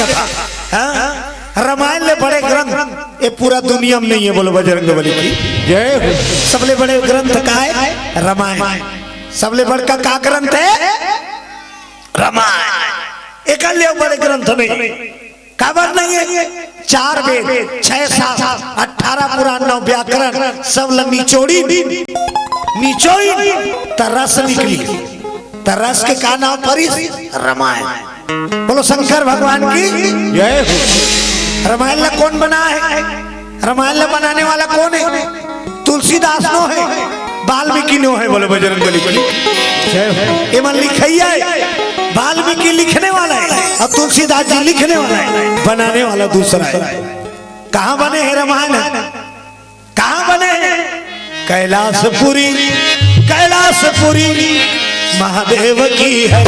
कथा। रामायण ले बड़े ग्रंथ ये पूरा दुनिया में नहीं है, बोलो बजरंगबली की जय। सबले बड़े ग्रंथ का है रामायण, सबले बड़का का ग्रंथ है रामायण। एक बड़े ग्रंथ नहीं काबर नहीं है, 4 वेद 6 7 18 पुराण 9 व्याकरण सब निचोड़ी तरस निकली, तरस के का नाम परी रामायण। बोलो शंकर भगवान की जय। रामायण ला कौन बना है, रामायण ला बनाने वाला कौन है? तुलसीदास नो है, वाल्मीकि नो है, बोलो बजरंगबली की जय। ये मन लिखैया है, वाल्मीकि लिखने वाला है और तुलसीदास जी लिखने वाला है, बनाने वाला दूसरा है। कहाँ बने हैं रामायण, कहाँ बने हैं? कैलाशपुरी, कैलाशपुरी महादेव की है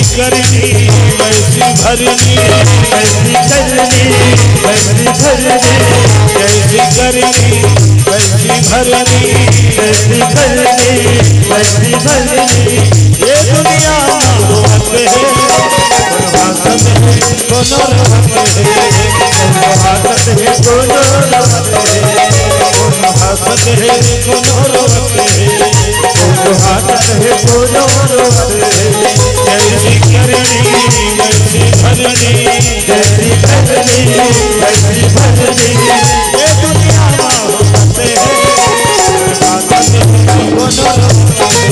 करनी वैसी भरनी, वैसी करनी वैसी भरनी, जैसी करनी वैसी भरनी, वैसी करनी वैसी भरनी। ये दुनिया रोहत है भागत है दोनों रोहत है, भागत है दोनों रोहत है, भागत है दोनों रोहत है, भागत है दोनों रोहत है। जैसी करनी वैसी भरनी, जैसी करनी वैसी भरनी। ये दुनिया रोहत है भागत है दोनों रोहत है,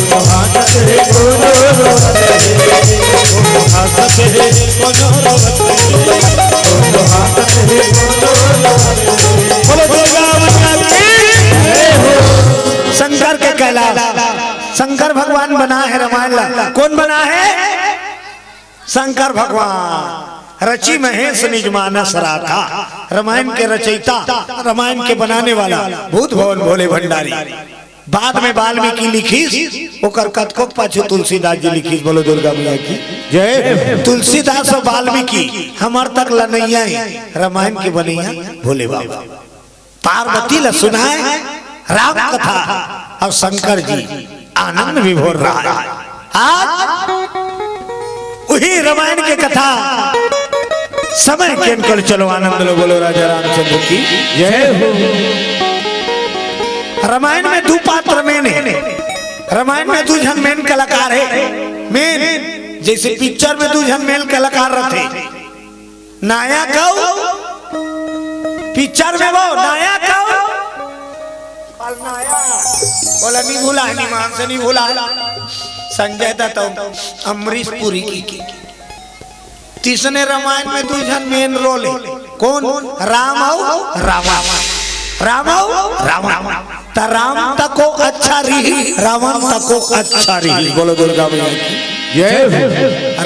भागत है दोनों रोहत है, भागत है दोनों रोहत है, भागत है दोनों रोहत है। बोलो दुर्गा माता की। शंकर के कैलाश, शंकर भगवान बना है रामायण। कौन बना है? शंकर भगवान। रची महेश निज मानस राखा, रामायण के रचयिता, रामायण के बनाने वाला भूत भवन भोले भंडारी। बाद में वाल्मीकि लिखी, ओकर कथको पाछू तुलसीदास जी लिखी। बोलो दुर्गा मैया की जय। तुलसीदास और वाल्मीकि हमार तक लनैया है, रामायण के बनैया भोले बाबा। पार्वती ला सुनाए राम कथा और शंकर जी आनंद विभोर रहा है। आज वही रामायण के कथा समय के अंकल चलो आनंद लो। बोलो राजा रामचंद्र की जय हो। रामायण में 2 पात्र मेन है, रामायण में 2 जन मेन कलाकार है। मेन जैसे पिक्चर में 2 जन मेन कलाकार रहते, नायक पिक्चर में वो नायक बोला नहीं भूला, निमान से नहीं भूला। संजय दत्त अमरीश पुरी की। तीसरे रामायण में 2 जन मेन रोल है। कौन? राम और रावण। राम और रावण। तो राम तको अच्छा रही, रावण तको अच्छा रही। बोलो दुर्गा मैया की जय।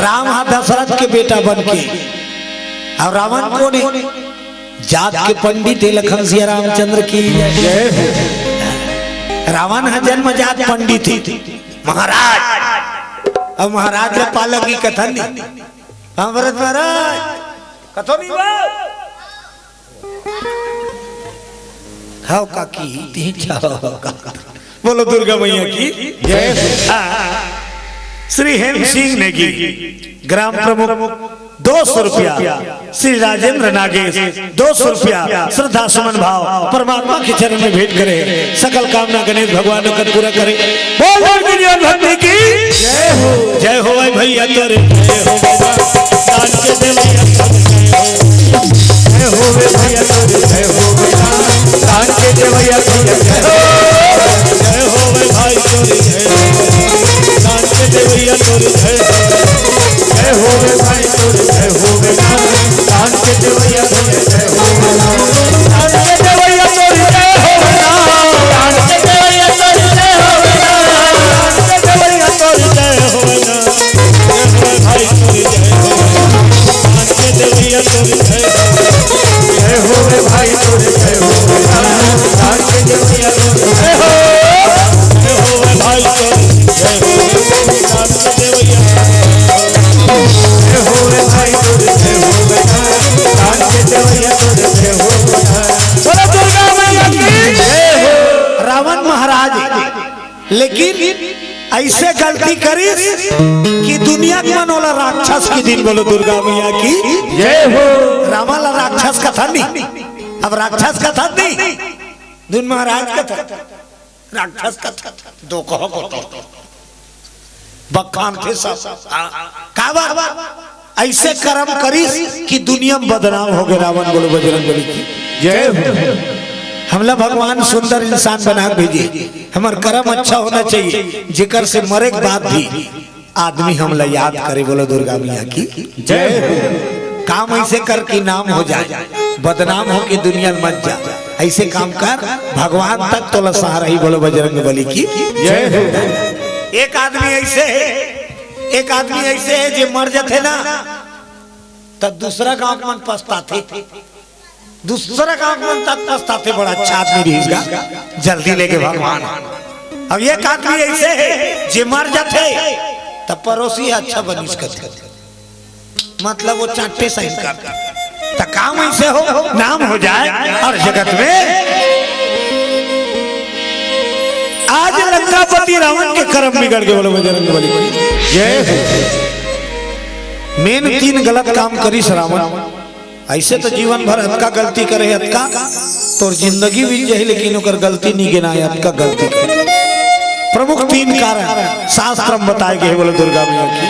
राम हा दशरथ के बेटा बन के, और रावण कौन है? जात के पंडित है, लखन सिया रामचंद्र की जय। रावण है जन्मजात पंडित है, महाराज। अब महाराज पालक की कथन नहीं, भरत महाराज कथो नहीं का की बोलो दुर्गा मैया की जय। श्री हेम सिंह नेगी ग्राम प्रमुख 200 रुपया, श्री राजेंद्र नागेश 200 रुपया श्रद्धा सुमन भाव परमात्मा के चरण में भेंट करे। सकल कामना गणेश भगवान का पूरा करे। भक्ति की जय हो। जय हो भैया तोरे जय हो, दान के देवैया जय हो भैया तोरे जय हो, दान के देवैया जय हो। जय हो भाई तोरे जय हो, दान के देवैया तोरे जय हो। जय हो भाई तोरे जय हो, दान के देवैया तोरे जय हो, दान के देवैया तोरे जय हो, दान के देवैया तोरे जय हो, दान के देवैया तोरे जय हो। जय हो भाई तोरे जय हो, दान के देवैया तोरे जय हो। जय हो भाई तोरे जय हो, दान के देवैया तोरे जय हो। जय हो भाई रावण महाराज, लेकिन ऐसे गलती करी कि दुनिया के मनोला राक्षस की दिन। बोलो दुर्गा मैया की जय हो। रामाला राक्षस का था नहीं, अब राक्षस का था नहीं, दुन महाराज का था, राक्षस का था। दो कहो को तो बखान थे सब ऐसे कर्म करी कि दुनिया में बदनाम हो गए रावण। बोलो बजरंगबली की जय हो। हमला भगवान सुंदर इंसान बना भेजे, हमार कर्म अच्छा होना चाहिए, जिकर से मरे के बाद भी आदमी हमला याद करे। बोलो दुर्गा मैया की जय हो। काम ऐसे कर कि नाम हो जाए, बदनाम हो कि दुनिया में मत जा, ऐसे काम कर भगवान तक तो सहारा ही। बोलो बजरंगबली की जय हो। एक आदमी ऐसे है, एक आदमी ऐसे है जो मर जाते ना तब दूसरा गांव मन पछताते, दूसरा गांव मन तक पछताते, बड़ा अच्छा आदमी रहेगा, जल्दी लेके भगवान। अब एक आदमी ऐसे है जो मर जाते तब पड़ोसी अच्छा बनिस करते, मतलब वो चाटे सही कर, तो काम ऐसे हो नाम हो जाए और जगत में। आज लंकापति रावण के कर्म बिगड़ गए। बोलो बजरंगबली की जय हो। मेन 3 गलत काम करी रावण। ऐसे तो जीवन भर हत्का गलती करे, हत्का तो जिंदगी बीत जाए, लेकिन ओकर गलती नहीं गिनाए, हत्का गलती करे। प्रमुख 3 कारण शास्त्र में बताए गए। बोलो दुर्गा मैया की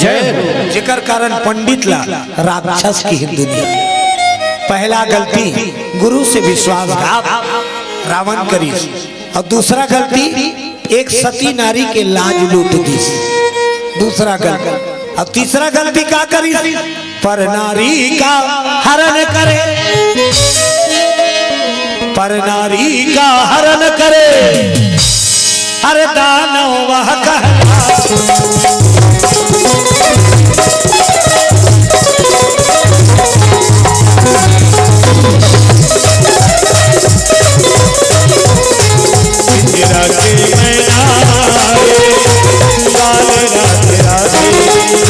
जय हो। जेकर कारण पंडित ला राक्षस की दुनिया। पहला गलती गुरु से विश्वासघात रावण करी, और दूसरा गलती एक सती नारी के लाज लूट दी, दूसरा गलती। अब तीसरा गलती क्या करी, पर नारी का हरण करे, पर नारी का हरण करे, अरे दानव वह कहला। इंदिरा के मैना रे, लाल राधे राधे।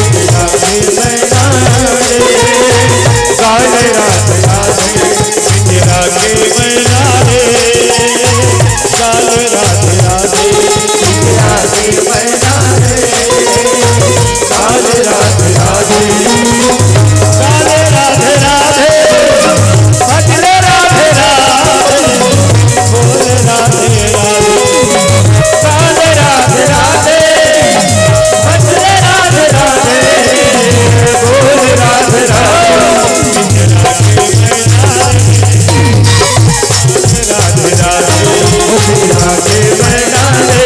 इंदिरा के मैना रे, लाल राधे राधे। इंदिरा के मैना रे, लाल राधे राधे। इंदिरा के मैना रे, लाल राधे राधे। लाल राधे राधे, भजले राधे राधे, बोल राधे राधे। राधे राधे राधे, भजले राधे राधे, बोल राधे राधे। राधे राधे, इंदिरा के मैना रे,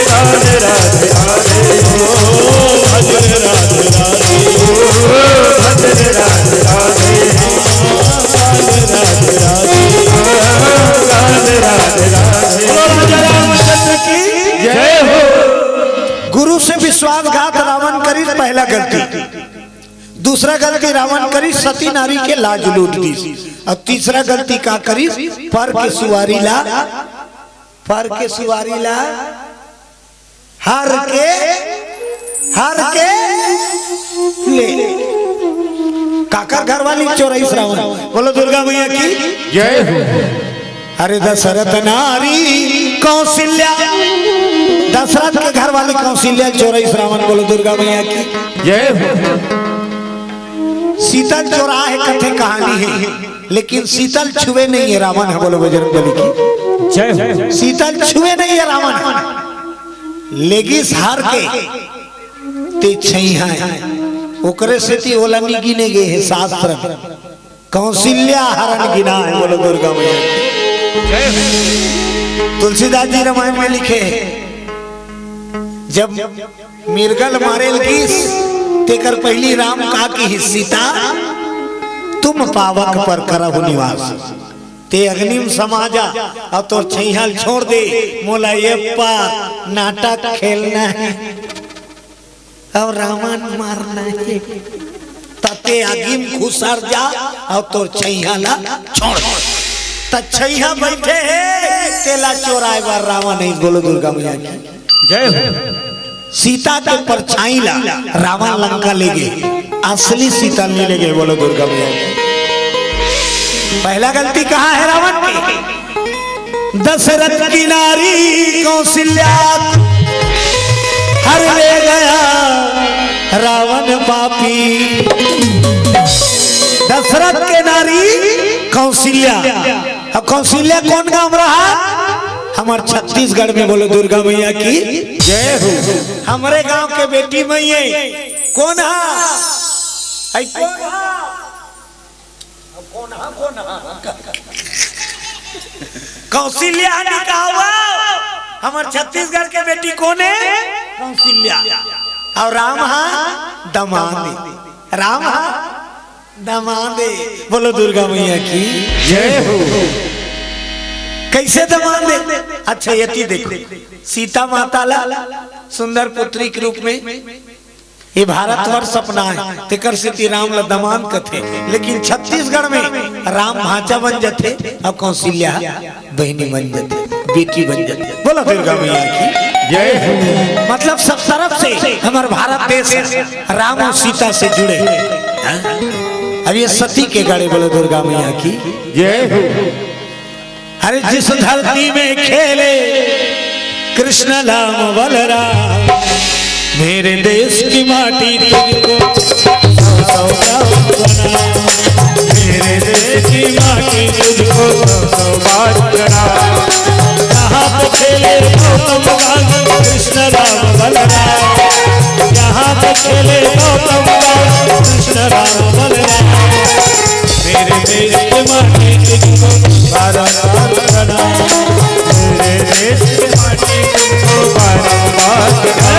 राधे राधे राधे, भजले राधे राधे, भजले राधे राधे, राधे राधे राधे, राधे राधे राधे। राजा रामचंद्र की जय हो। गुरु से विश्वासघात रावण करी, पहला गलती। दूसरा गलती रावण करी सती नारी के लाज लूट दी, और तीसरा गलती का करी, पर के सुवारी ला, पर के सुवारी ला हर के ले। काकर घर वाली चोरई रावण। बोलो दुर्गा मैया की जय हो। अरे दशरथ नारी कौशल्या, दशरथ के घर वाली कौशल्या चोरई रावण। बोलो दुर्गा मैया की जय हो। शीतल चोरा है, कथे कहानी है, लेकिन शीतल छुए नहीं है रावण है। बोलो बजरंगबली की जय हो। शीतल छुए नहीं है रावण, लेगिस हार के ते छैया ओकरे से ती ओला नहीं गिने गए है शास्त्र में, कौशल्या हरण गिना है। बोलो दुर्गा मैया की। तुलसीदास जी रामायण में लिखे, जब मिर्गल मारे लगिस तेकर पहली राम का की सीता, तुम पावक पर करहु निवास, ते अग्निम समाजा और तो छैहल छोड़ दे, मोला ये पार नाटक खेलना है और रावण मारना है, तते अग्निम खुसर जा और तो छैहला छोड़ दे। छैया बैठे है तेला चोराए बार रावण नहीं। बोलो दुर्गा मैया की जय हो। सीता के परछाई ला रावण लंका ले गए, असली सीता नहीं ले गए। बोलो दुर्गा मैया की। पहला गलती कहाँ है रावण की, दशरथ की नारी कौशल्या हर ले गया रावण पापी। दशरथ के नारी कौशल्या। अब कौशल्या कौन गांव रहा? हमारे छत्तीसगढ़ में। बोलो दुर्गा मैया की जय हो। हमारे गांव के बेटी मैया कौन है? कौशल्या निकावा। हमारे छत्तीसगढ़ के बेटी कौन है? कौशल्या। और राम हा दमादे। राम हा दमादे। बोलो दुर्गा मैया की जय हो। कैसे दमादे? अच्छा यति देखो, सीता माता ला सुंदर पुत्री के रूप में ये भारतवर्ष अपना है, तेकर से राम ला दमान कथे। लेकिन छत्तीसगढ़ में राम भांचा बन जाते और कौशल्या बहनी बन जाते, बेटी बन जाते। बोलो दुर्गा मैया की जय हो। मतलब सब तरफ से हमारे भारत देश राम और सीता से जुड़े। अब ये सती के गढ़े। बोलो दुर्गा मैया की जय हो। अरे जिस धरती में खेले कृष्ण राम बलराम, मेरे देश की माटी तुझको सौगात बना। मेरे देश की माटी तुझको सौगात बना। यहाँ पे खेले गौतम बाल कृष्ण राम बलराम। यहाँ पे खेले गौतम बाल कृष्ण राम बलराम। मेरे देश की माटी तुझको बारंबार बना। मेरे देश की माटी तुझको बारंबार बना।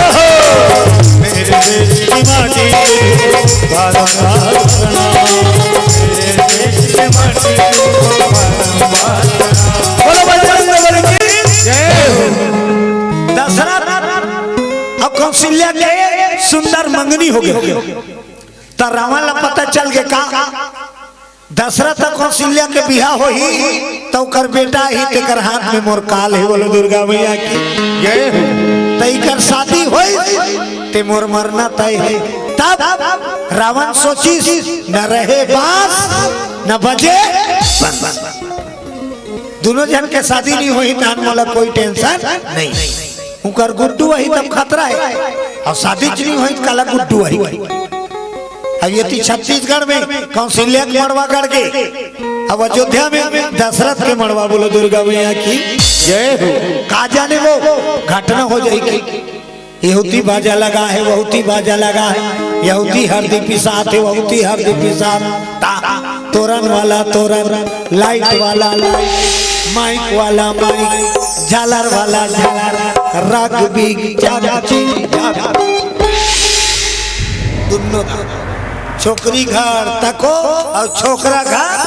मेरे देश की माटी बारंबार बना। मेरे देश की माटी बारंबार बना। बोलो बजरंग बली की जय हो। दशरथ अब कौशल्या के सुंदर मंगनी हो गई। तो रावण ला पता चल गया का दशरथ कौशल्या के बिहा हो ही तो कर बेटा ही तेकर हाथ में मोर काल है। बोलो दुर्गा मैया की जय हो। तैकर शादी होई ते मोर मरना तय है। तब रावण सोची न रहे बांस न बजे बंस। दोनों जन के शादी नहीं हुई तान मोला कोई टेंशन नहीं। उनकर गुड्डू वही तब खतरा है और शादी नहीं हुई काला गुड्डू वही। अब ये छत्तीसगढ़ में कौशल्या के मड़वा गढ़ के, अब अयोध्या में दशरथ के मड़वा। बोलो दुर्गा मैया की जय हो। का जाने वो घटना हो जाएगी। यहूदी बाजा लगा है, वहूती बाजा लगा है। यहूदी हरदी पिसात है, वहूती हरदी पिसात। तोरण वाला तोरण, लाइट वाला लाइट, माइक वाला माइक, झालर वाला झालर, राग भी दोनों। छोकरी घर तको और छोकरा घर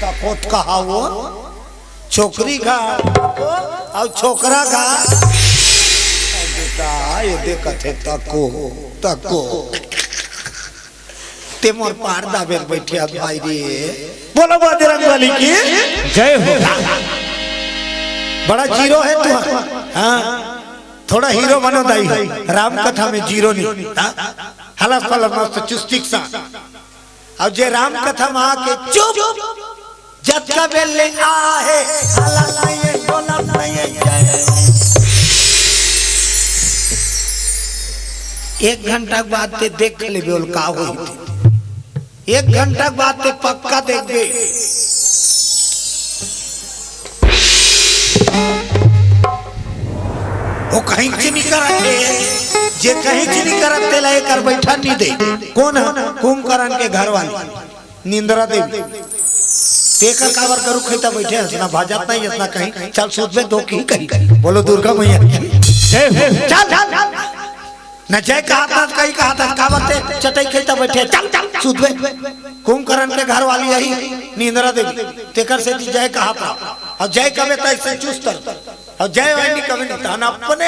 तकोत कहा वो। छोकरी घर और छोकरा घर बेटा ये देखते तको तको ते मोर पार दाबे बैठे भाई रे। बोलो बजरंग बली की जय हो। बड़ा जीरो है तू। हाँ थोड़ा हीरो बनो दाई। राम कथा में जीरो नहीं। हलस पलस मस्त चुस्तिक सा। अब जे राम कथा में आके चुप जत का बेले आहे हला नहीं बोला नहीं जय। 1 घंटा बाद ते देख ले बोल का होई। 1 घंटा बाद ते पक्का देख दे। वो कहीं नहीं करते जे कहीं नहीं करते ला कर बैठा नहीं दे। कौन है? कुंभकर्ण के घर वाली निंद्रा देवी। तेकर कावर करू खैता बैठे हंसना भाजत नहीं हंसना कहीं। चल सूद में दो की कहीं। बोलो दुर्गा मैया चल न जय कहा था कहीं कहा था कावते चटाई खैता बैठे। चल चल सूद में कुंभकर्ण के घर वाली यही निंद्रा देवी। तेकर से जय कहा था और जय कवे तैसे चुस्त और जय वाणी कभी नहीं था अपने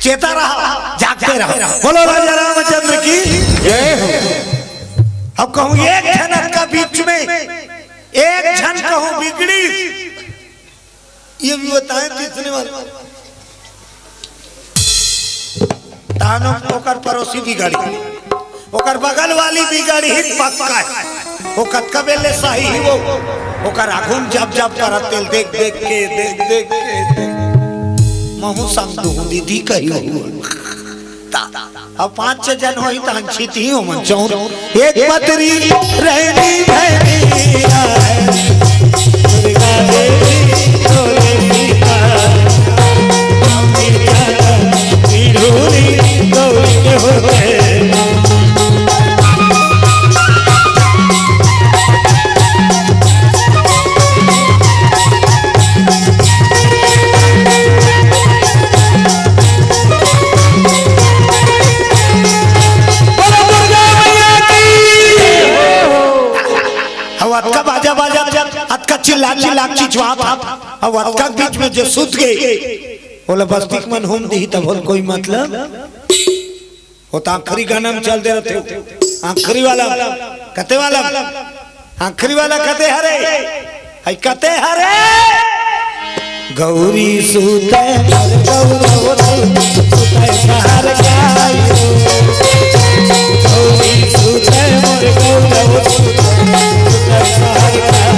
चेता रहा जागते रहा। बोलो राजा रामचंद्र की जय हो। अब कहूं एक झनक का बीच में एक झन कहूं बिगड़ी ये भी बताएं तीसरे वाले तानो ओकर पड़ोसी बिगड़ी ओकर बगल वाली बिगड़ी ही पक्का है। वो कतका बेले सही वो ओकर आगुन जब जब करत तेल देख देख के महू संग दू दीदी कही अब 5-6 जन होई त हंछित ही हो मन चौर एक पतरी रहनी भैनी दुर्गा देवी तोरे सीता पीढ़ूरी गौरी के होए चिल्ला चिल्ला चिचवात अब अतका बीच में जो सुत गए बोला बस्तिक मन होम दी तब बोल कोई मतलब होता आखिरी गाना में चल दे रहते आखिरी वाला कते वाला आखिरी वाला कते हरे है कते हरे गौरी सुते मर गौरव सुते शहर गाय गौरी सुते मर गौरव सुते शहर गाय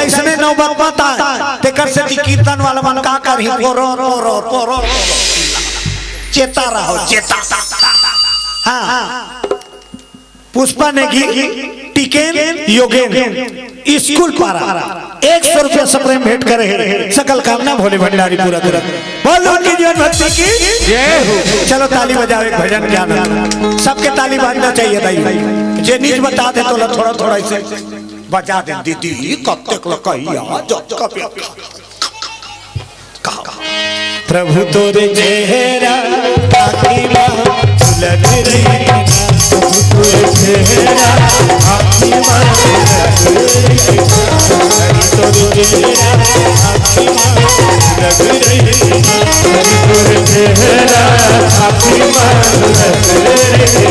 इसमें नौबत बता तेकर से कीर्तन वाला मन का करही पोरो रो रो पोरो चेता रहो चेता हाँ पुष्पा ने टिकेन योगेन स्कूल पारा 100 रुपया सप्रेम भेंट करे सकल कामना भोले भंडारी पूरा पूरा बोल उनकी जीवन भक्ति की जय हो। चलो ताली बजाओ एक भजन ज्ञान सबके ताली बाजना चाहिए दाई जे नीच बता दे तो थोड़ा थोड़ा इसे बजा दे दीदी कब तक लकैया प्रभु तोरे चेहरा आखी मां झुलत रही प्रभु तोरे चेहरा आखी मां तोरे चेहरा आखी मां झुलत रही तोरे चेहरा आखी मां झुलत रही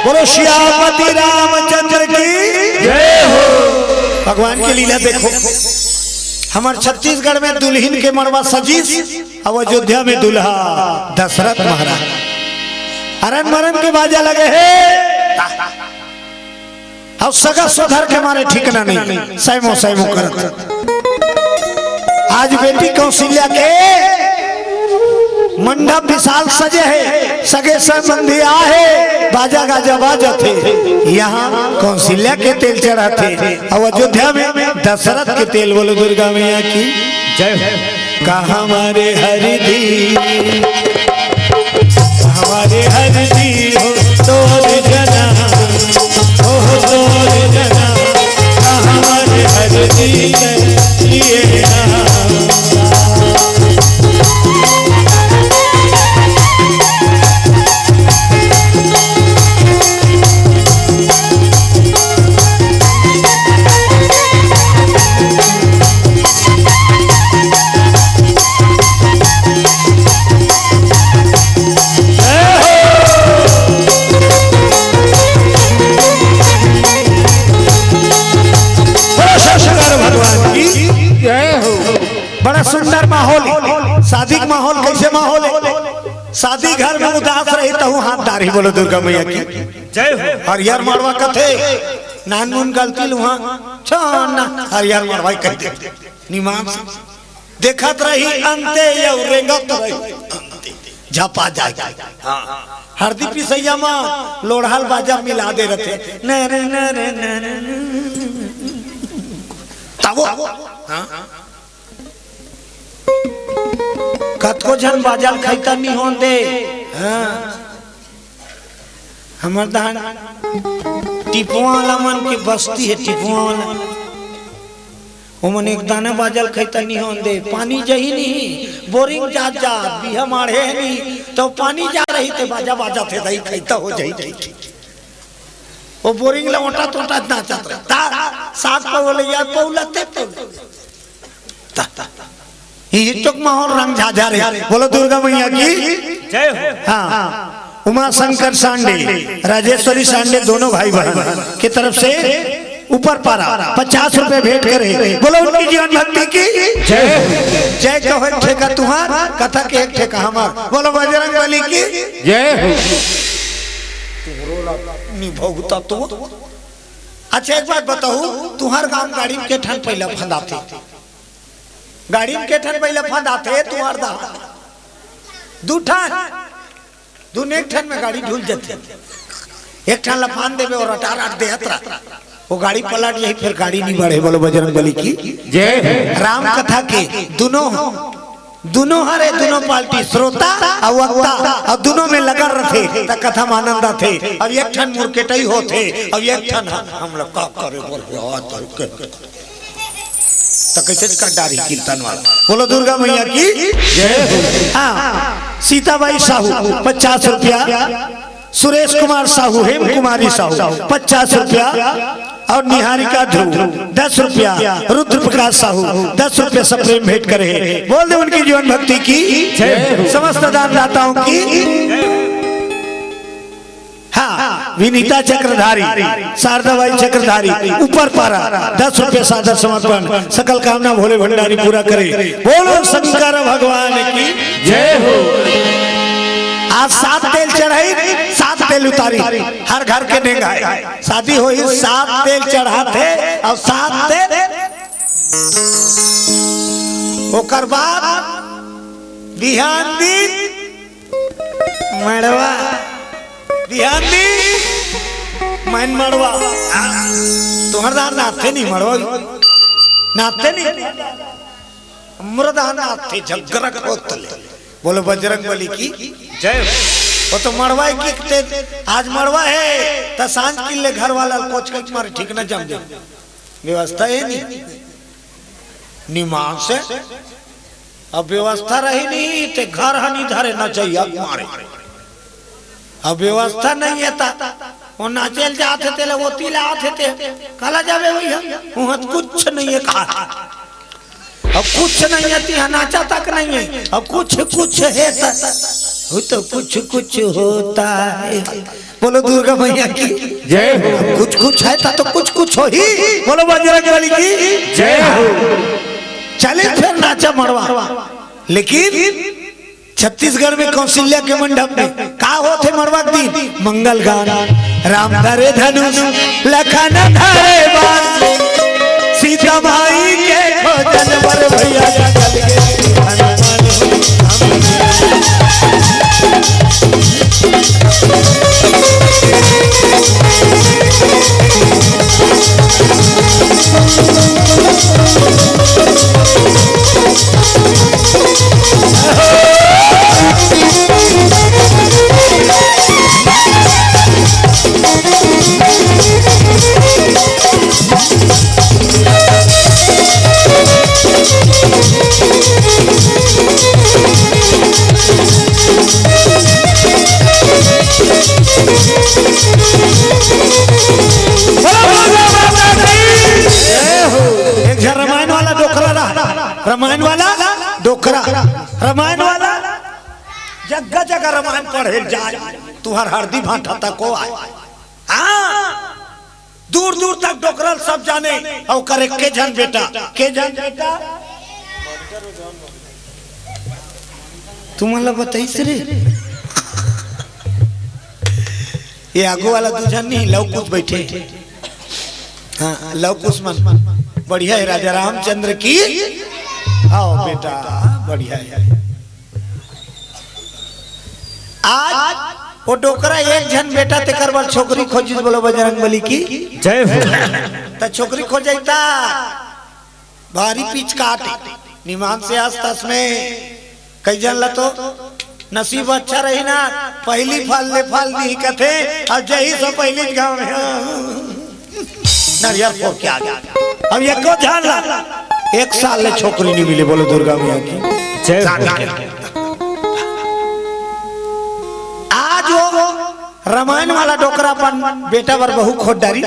बोलो श्यामती रामचंद्र की जय हो। भगवान की लीला देखो, हमारे छत्तीसगढ़ में दुल्हन के मड़वा सजीस और अयोध्या में दुल्हा दशरथ महाराज। अरन मरन के बाजा लगे है और सगा सुधर के मारे ठिकना नहीं, सैमो सैमो करत। आज बेटी कौशल्या के मंडप विशाल सजे है, सगे संबंधी आहे, बाजा गाजा बाजा थे। यहाँ कौशल्या के तेल चढ़ाते और अयोध्या में दशरथ के तेल। बोलो दुर्गा मैया की जय हो। कहा हमारे हरिदी, हमारे हरिदी हो तोर जना, हो तोर जना, हमारे हरिदी लिए सुंदर माहौल। शादी का माहौल कैसे माहौल है? शादी घर में उदास रही तो हाथ डारी। बोलो दुर्गा मैया की जय हो। हरियर मड़वा कथे नान मुन गलती लुहा छाना हरियर मड़वा कहते निमान देखत रही अंते या रेंगत रही झपा जाए। हां हरदी पिसैया में लोढ़ाल बाजा मिला दे रहे नरे नरे नरे तब हां कतको जन बाजल खैता नहीं होन दे। हमर दान टिपुआ वाला मन की बस्ती है, टिपुआ वाला वो मन एक दाना बाजल खैता नहीं होन दे। पानी जही नहीं बोरिंग जा जा बिहा मारे नहीं तो पानी जा रही थे बाजा बाजा थे दही खैता हो जाई। वो बोरिंग लौटा टोटा नाचत रहा साथ पे बोले यार पौलते ये चुक माहौल रंग झाझा रहे। बोलो दुर्गा मैया की जय हो। हाँ उमा शंकर सांडे राजेश्वरी सांडे दोनों भाई बहन की तरफ से ऊपर पारा 50 रुपए भेंट करे। बोलो उनकी जीवन भक्ति की जय। जय कहो एक ठेका तुम्हार कथा के एक ठेका हमार। बोलो बजरंग बली की जय हो। निभोगता तो अच्छा एक बात बताओ, तुम्हार गांव गाड़ी के ठन पहला फंदाते गाड़ी के ठन पहले फंद आते तुम्हार दा दू ठन दून एक ठन में गाड़ी ढूल जाते। एक ठन लफान देवे और अटार आट दे हतरा वो गाड़ी पलट जाए फिर गाड़ी नहीं बढ़े। बोलो बजरंग बली की जय। राम कथा के दोनों हरे दोनों पार्टी श्रोता और वक्ता और दोनों में लगा रहे त कथा में आनंद थे। अब एक ठन मुर्केटई होते अब एक ठन हम लोग का करे बोल तो कैसे कटारी कीर्तन वाला। बोलो दुर्गा मैया की जय हो। हाँ सीताबाई साहू 50 रुपया, सुरेश कुमार साहू हेम कुमारी साहू 50 रुपया और निहारिका ध्रुव 10 रुपया, रुद्र प्रकाश साहू 10 रुपया सब प्रेम भेंट करे। बोल दे उनकी जीवन भक्ति की जय। समस्त दानदाताओं की हाँ विनीता चक्रधारी शारदाबाई चक्रधारी ऊपर पारा 10 रुपये सादर समर्पण। सकल कामना भोले भंडारी पूरा करे। बोलो शंकर भगवान की जय हो। आज 7 तेल चढ़ाई 7 तेल उतारी हर घर के नेगाए शादी हुई 7 तेल चढ़ाते और 7 तेल ओकर बाद बिहान दिन मड़वा बिहान दी मैन मड़वा तुम्हारा नाथे नहीं मड़वा नाथे नहीं मुर्दा नाथे झगड़ा कोतले। बोलो बजरंग बली की जय। वो तो मड़वा की आज मड़वा है तो सांझ किले घर वाला कोच के मारे ठीक ना जम दे व्यवस्था है नहीं निमान से। अब व्यवस्था रही नहीं तो घर हनी धरे ना चाहिए मारे अब व्यवस्था नहीं है ता वो नाचेल जाते थे वो तिला आते थे काला जावे भैया वहां कुछ नहीं है कहा अब कुछ नहीं है तिहा नाचा तक नहीं है अब कुछ कुछ है तो कुछ होता है। बोलो दुर्गा मैया की जय हो। कुछ है तो कुछ हो ही। बोलो बजरंग बली की जय हो। चले फिर नाचा मड़वा। लेकिन छत्तीसगढ़ में कौशल्या के मंडप में का होते मड़वा दिन मंगल गान राम धरे धनुष लखन धरे बाण सीता माई के खोजन पर भैया जगल के हनुमान रामायण वाला जगह जगह रामायण पढ़े जाए तुहर हरदी भाटा तक को आए। हाँ दूर दूर तक डोकरल सब जाने और करे के जन बेटा तुम्हारा बताइस रे ये आगू वाला दूजन नहीं लव कुछ बैठे। हाँ लव कुछ मन बढ़िया है राजा रामचंद्र की। आओ बेटा बढ़िया है। आज वो डोकरा एक जन बेटा ते करवल छोकरी खोजी। बोलो बजरंग बली की जय हो। तो छोकरी खोजता भारी पीछ काटे निमान से आसपास में कई जन ला तो नसीब अच्छा रही ना पहली फल ले फल नहीं कथे और जही से पहली गांव में नरियर फोड़ के आ गया। अब ये को ध्यान ला एक साल ले छोकरी नहीं मिली। बोलो दुर्गा मैया की जय हो। आज वो रामायण वाला डोकरापन बेटा वर बहु खोद डारी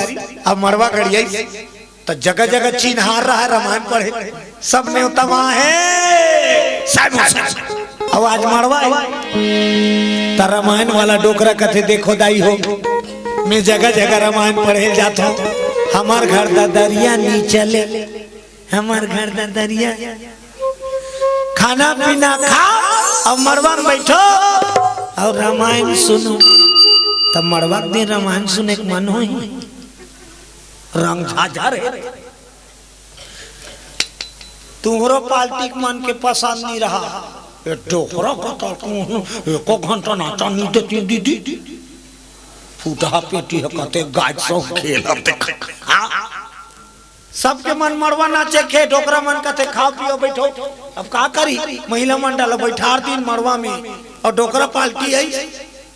अब मरवा गड़िया तो जगह जगह चिन्हार रहा है रामायण पढ़े सब में उतमा है अब आज मरवा तो रामायण वाला डोकरा कथे देखो दाई हो मैं जगह जगह रामायण पढ़े जाता हूँ। हमार घर दरिया नी चले हमार घर दरिया खाना पीना खाओ अब मरवा में बैठो और रामायण सुनो तब मरवा दिन रामायण सुने के मन हो रंग झाझा रे तुम्हारो पार्टी के मन के पसंद नहीं रहा डोकरा का एको घंटा नाचा नहीं देती दीदी फूटा पेटी है कहते गाज सौ खेल सबके मन मरवा नाचे खे डोकरा मन कहते खाओ पियो बैठो। अब का करी महिला मंडल बैठार दिन मरवा में और डोकरा पार्टी है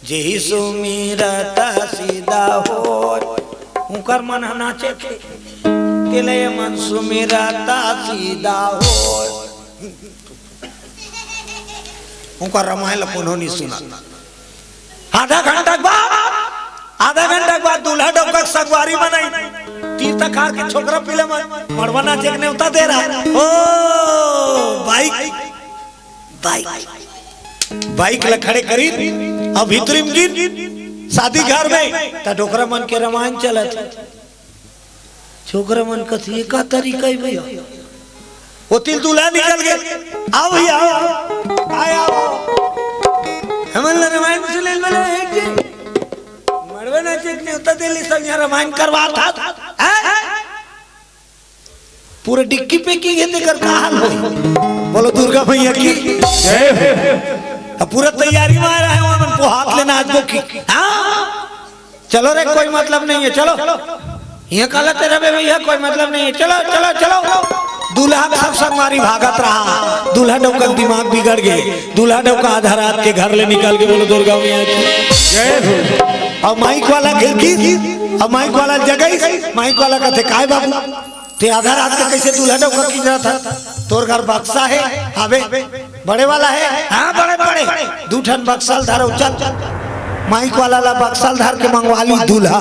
जेही सुमीरता सीधा हो उनकर मन नाचे खे केले मन सुमीरता सीधा हो उनका रामायण पुनः नहीं सुना। आधा घंटा बाद दूल्हा डोकर सगवारी बनाई तीर्थ खार के छोकरा पीले मरवा नाचे के न्योता दे रहा है। ओ बाइक ला खड़े करी अब भीतरी में शादी घर में ता डोकरा मन के रामायण चलत छोकरा मन कथी का तरीका है भैया वो तिल दूल्हा निकल गए आओ भैया आओ हमन रामायण सुने वाला है मरवा नाचे के न्योता दे ली सब रामायण करवा था पूरे डिक्की पे की घेते कर का हाल हो। बोलो दुर्गा मैया की जय हो। पूरा तैयारी में आ रहा है वहां को हाथ लेना आज की। हाँ चलो रे कोई मतलब नहीं है चलो ये काला तेरा भैया कोई मतलब नहीं है चलो चलो चलो। दूल्हा सब संगवारी भागत रहा दूल्हा डोका दिमाग बिगड़ गए दूल्हा डोका आधा रात के घर ले निकल के। बोलो दुर्गा मैया की जय हो। और माइक वाला खिड़की और माइक वाला जगह माइक वाला कहते काय बाबू ते आधा रात के कैसे दूल्हा डोका की जरा था तोर घर बक्सा है आवे बड़े वाला है। हाँ बड़े बड़े दूठन बक्सल धारो चल माइक वाला ला बक्सल धर के मंगवाली दूल्हा।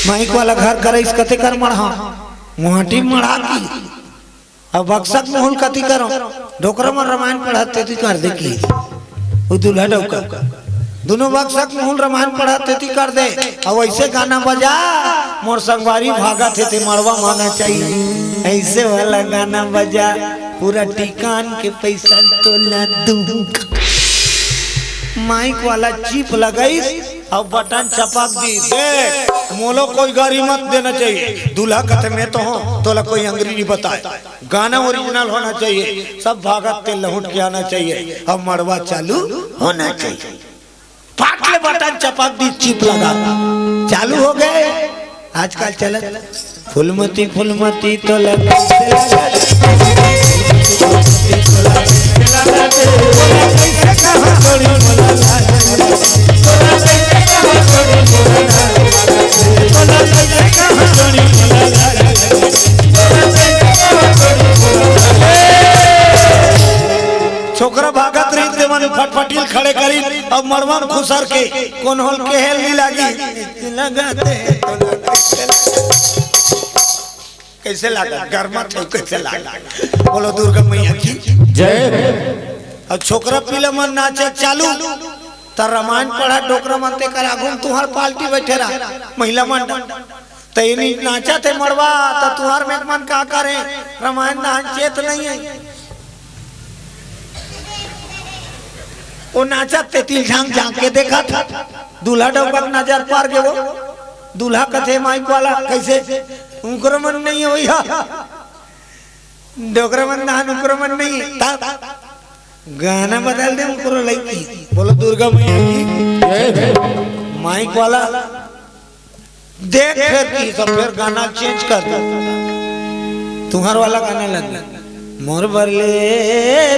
माइक वाला घर करे इस कते कर मढ़ा मुहाटी मढ़ा की अब बक्सक मोहल कति करो डोकरा में रामायण पढ़ाते थी कर दे की वो दूल्हा डोका दोनों बक्सक मोहल रामायण पढ़ाते थी कर दे। अब ऐसे गाना बजा मोर संगवारी भागा थे मरवा मांगना चाहिए ऐसे वाला गाना बजा पूरा टिकान के पैसा तोला दूंगा। माइक वाला चिप लगाई और बटन चपक दी देख मोलो कोई गाड़ी मत देना चाहिए दूल्हा कथे में तो हो तोला कोई अंग्रेजी बताए गाना ओरिजिनल होना चाहिए सब भागत ते लहुट के आना चाहिए अब मड़वा चालू होना चाहिए। पाटले बटन चपक दी चिप लगा चालू हो गए। आजकल चलत फुलमती फुलमती तो लगा छोकरा भागत रही ते मन फटफटील खड़े करी अब मरवा खुसर के कौन होल के हेल नहीं लगी लगाते कैसे लगा गर्मा थे कैसे लगा बोलो दुर्गा मैया की जय। अब छोकरा पीला मन नाचे चालू तर रामायण पढ़ा डोकरा मनते कर आगुम तुहार पार्टी बैठे रहा महिला मंडल तैनी नाचा थे मरवा तो तुहार में मन का करे रामायण नाच चेत नहीं है वो नाचा तेतिल झांक झांक के देखा था दूल्हा डोबक नजर पार के वो दूल्हा कथे माइक वाला कैसे उनकर मन नहीं हुई डोकरा मन ना उनकर मन नहीं गाना बदल दे उनको लगी बोलो दुर्गा मैया की माइक वाला देख फिर की सब फिर गाना चेंज कर दो तुम्हार वाला गाना लग मोर बरले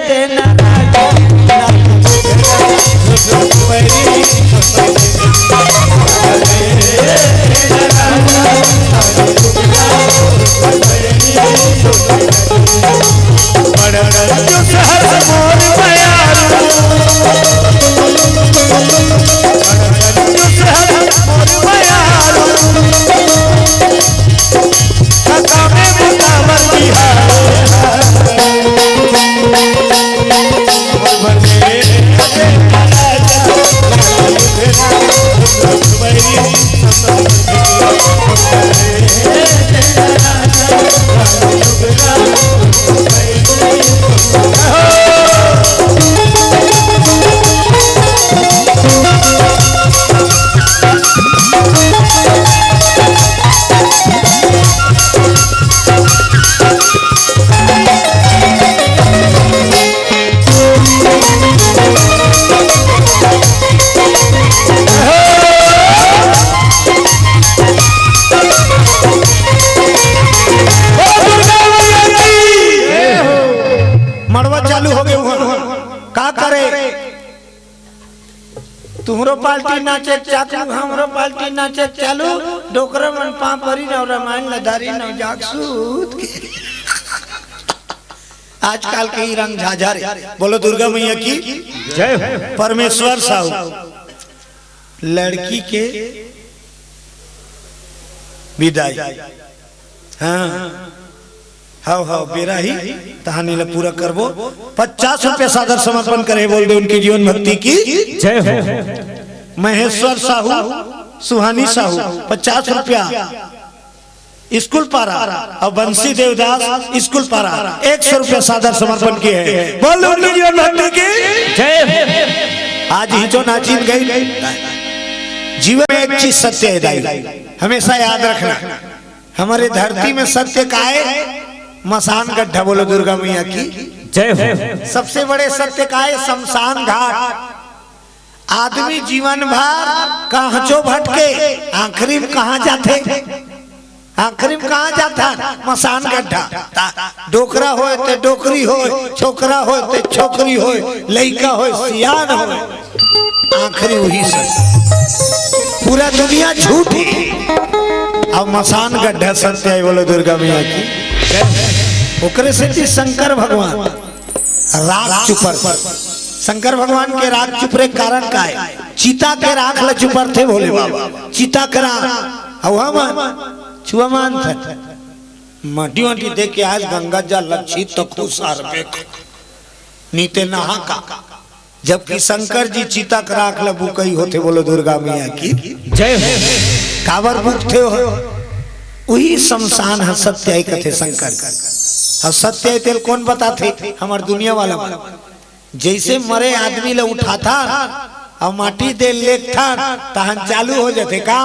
देना तुमरो पार्टी नाचे चाचू हमरो पार्टी नाचे चालू डोकरा मन पापरी न रामायण लधारी न जागसूत आजकल के रंग झाझारे बोलो दुर्गा मैया की जय। परमेश्वर साहू लड़की के विदाई हाँ हाँ हाँ बेरा ही कहानी ला पूरा करबो 50 रुपया सादर समर्पण करे बोल दे उनकी जीवन भक्ति की जय हो। महेश्वर साहू सुहानी साहू 50 रुपया स्कूल पारा और बंसी देवदास स्कूल पारा 100 रुपया सादर समर्पण किए हैं बोल दे उनकी जीवन भक्ति की जय। आज ही जो नाचिन गई जीवन में एक चीज सत्य है हमेशा याद रखना हमारे धरती में सत्य का है मसान गड्ढा बोलो दुर्गा मैया की जय हो। सबसे बड़े सत्य का है शमशान घाट आदमी जीवन भर कहां भटके आखिरी में कहां जाते आखिरी में कहां जाता मसान गड्ढा डोकरा हो ते डोकरी हो छोकरा हो ते छोकरी हो लड़का हो सियान हो आखिरी वही सच पूरा दुनिया झूठी अब मसान गड्ढा सत्य है बोलो दुर्गा मैया की ओकरे से शंकर भगवान राग चुपर शंकर भगवान के राग चुपरे कारण का है चीता के राख ल चुपर थे भोले बाबा चीता करा हम छुआ मान थे मटी मटी देख के आज गंगा जल लक्षित तो खुशार बेक नीते नहा का जबकि शंकर जी चीता का राख ल बुकई होते बोलो दुर्गा मैया की जय हो काबर बुक थे हो वही शमशान है सत्य कथे शंकर का और सत्य तेल कौन बताते हमार दुनिया वाला जैसे मरे आदमी ले उठाता और माटी दे लेखा तहन चालू हो जाते का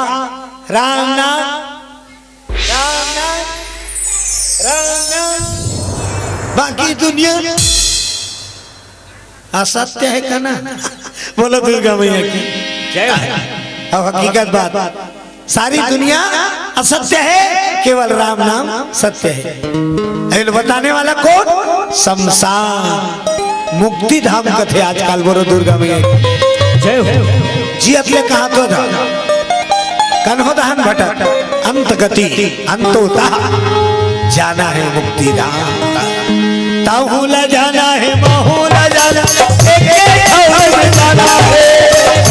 राम नाम राम नाम राम नाम बाकी दुनिया असत्य है का ना बोलो दुर्गा मैया की जय हो अब हकीकत बात सारी दुनिया असत्य है केवल राम नाम सत्य है बताने वाला कौन शमशान मुक्ति धाम कथे आजकल बोलो दुर्गा मैया जय हो जी अतले कहा तो था कन्हो दहन भटक अंत गति अंतोता जाना है मुक्ति धाम ताहुला जाना है बहुला जाना एक जाना है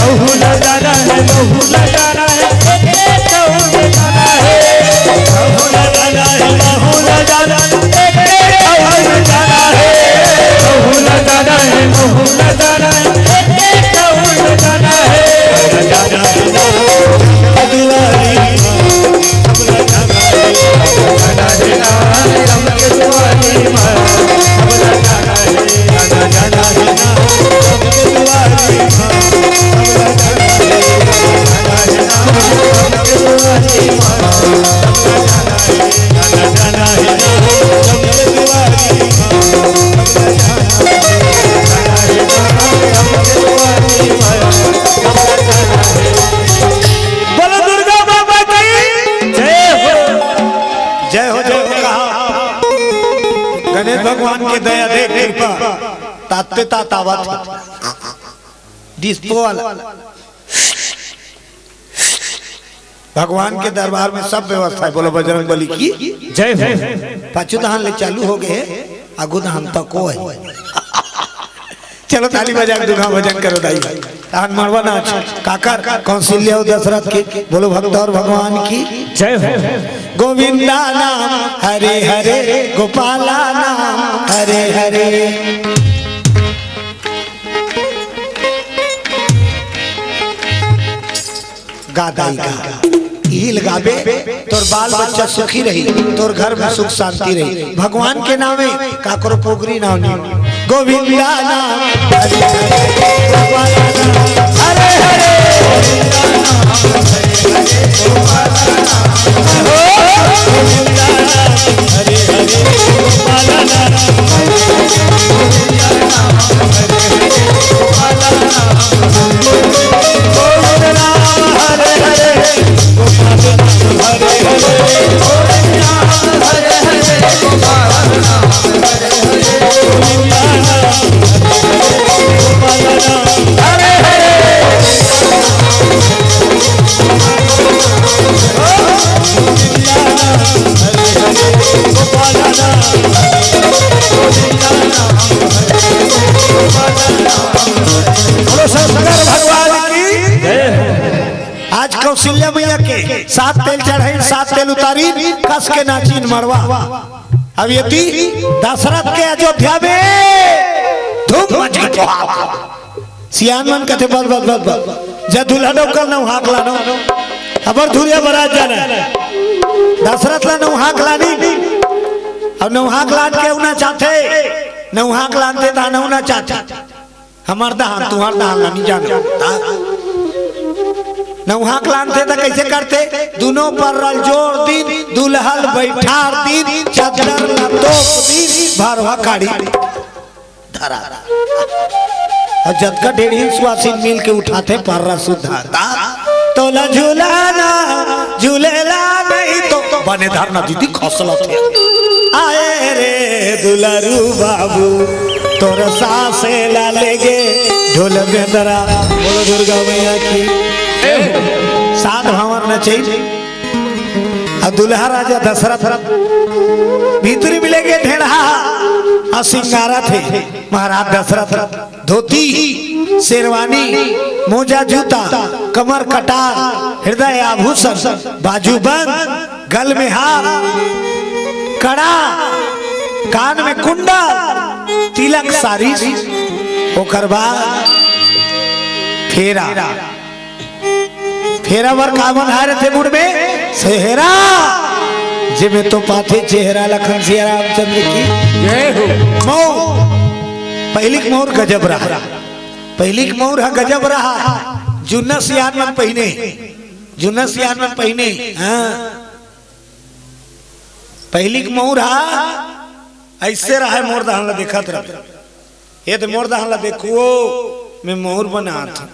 बहुला जाना है बहुला जाना है जाना है बहुला जाना है बहुला जाना जाना है बहुला जाना है बहुला जाना है जाना भगवान की दया दे कृपा ताते तातावत डिस्पोल भगवान के दरबार में सब व्यवस्था है बोलो बजरंग बली की जय हो पाचू दहन ले चालू हो गए आगू दहन तक हो है चलो ताली बजा के दुखा भजन करो दाई दहन मरवा नाच काकर कौशल्या दशरथ के बोलो भक्त और भगवान की जय हो गोविंदा नाम हरे हरे गोपाला नाम हरे हरे गादाई का ईल गाबे तोर बाल बच्चा सुखी रही तोर घर में सुख शांति रही भगवान के नामे काकरो पोगरी ना होनी गोविंदा नाम हरे हरे गोपाला नाम हरे हरे कौशल्या मैया के सात तेल चढ़ाई सात तेल उतारी कस के नाचीन मरवा अब यदि दशरथ के अयोध्या में धूम मच गई सियान मन कथे बस बस बस बस जब दूल्हा डोकर न हाक लानो अबर धुरिया बरात जाना दशरथ ला न हाक लानी अब न हाक लान के उना चाहते न हाक लानते ता न उना चाहते हमार दहान तुम्हार दहान नहीं जाना नौहाक लानते तो कैसे करते दोनों पर रल जोड़ दिन दुल्हन बैठार दिन चादर लतोप दिन भरवा काढ़ी धरा और जतका ढेरी सुवासिन मिल के उठाते पर्रा सुधारता तोला झूलाना झूलेला नहीं तो बने धरना दीदी खसला थे आए रे दुलारू बाबू तोर सासे ला लेगे ढोल बेंदरा बोलो दुर्गा मैया की सात भंवर न चाहिए और दुल्हा राजा दशरथ भीतरी मिलेंगे ढेढ़ा और सिंगारा थे महाराज दशरथ धोती शेरवानी मोजा जूता, कमर कटार, हृदय आभूषण, बाजूबंद, गल में हार, कड़ा, कान में कुंडल, तिलक सारी, ओकर बाद फेरा। फेरा वर कामन हार थे मुड़ में सेहरा, जिमे तो पाथे चेहरा लखन सिया रामचंद्र की जय हो। मोर पहली मोर गजब रहा, पहली मोर गजब रहा। जुन्नस यान में पहने, जुन्नस यान में पहने, हाँ पहली मोर ऐसे रहा है। मोर दहला देखा था ये तो मोर दहला देखो मैं मोर बना था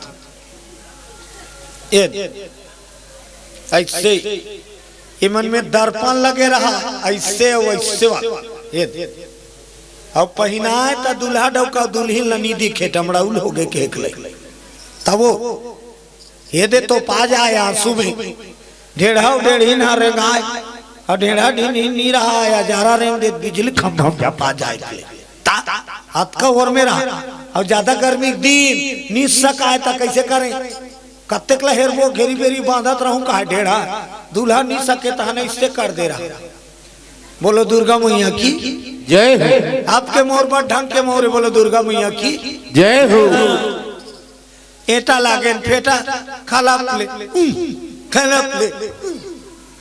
ऐसे, ये मन में दर्पण लगे रहा ऐसे वैसे ये अब पहनाए तो दूल्हा डौका दुल्हन लनी दिखे टमड़ाउल हो गए केक ले तब वो ये दे तो पा जाए आंसू में ढेढ़ा डेढ़ी ना रेंगाए और ढेढ़ा ढीनी नहीं रहा या जारा रेंग दे बिजली खंभा पा जाए हाथ का और मेरा और ज्यादा गर्मी दिन नी सकाए तो कैसे करें कत्ते कला हेर वो घेरी बेरी बांधत रहूं कहा ढेढ़ा दूल्हा नहीं सके तो हने इससे कर दे रहा। बोलो दुर्गा मैया की जय हो। आपके मोर पर ढंग के मोर बोलो दुर्गा मैया की जय हो। एटा लागे फेटा खलाप ले खलाप ले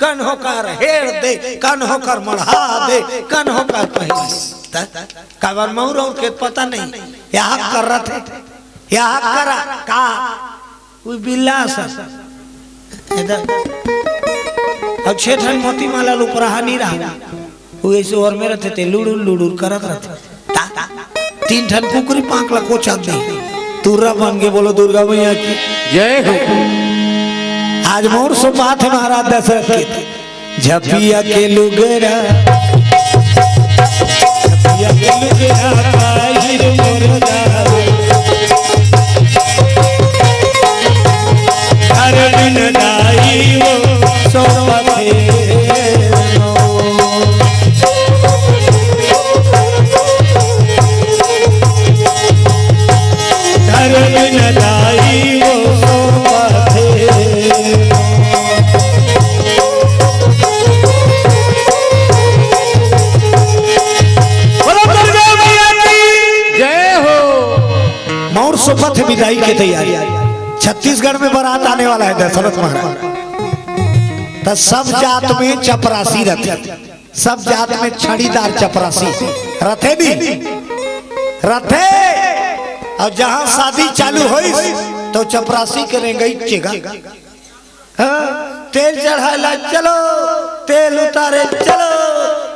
कन होकर हेर दे कन होकर मढ़ा दे कन होकर पहले काबर मोर के पता नहीं यहाँ कर रहा थे यहाँ करा का कोई बिल्लास इधर अब छेठन मोती माला लुपरहा नहीं रहा वो ऐसे और में रहते थे लुड़ुर लुड़ुर करत रहते तीन ठन कुकरी पांकला को चाँद नहीं तुर्रा बन के बोलो दुर्गा मैया की जय हो। आज मोर सो बात है महाराज दशरथ के झपिया के लुगरा झपिया के लुगरा काहिर मोर दावे हर दिन दाई वो सोपथे हर दिन दाई वो सोपथे सुपथ विदाई की तैयारी। छत्तीसगढ़ में बारात आने वाला है दशरथ महाराज। तो सब जात में चपरासी रहते, सब जात में छड़ीदार चपरासी रथे भी रथे। और जहां शादी चालू हुई तो चपरासी करेंगे चेगा तेल चढ़ाला चलो, तेल उतारे चलो,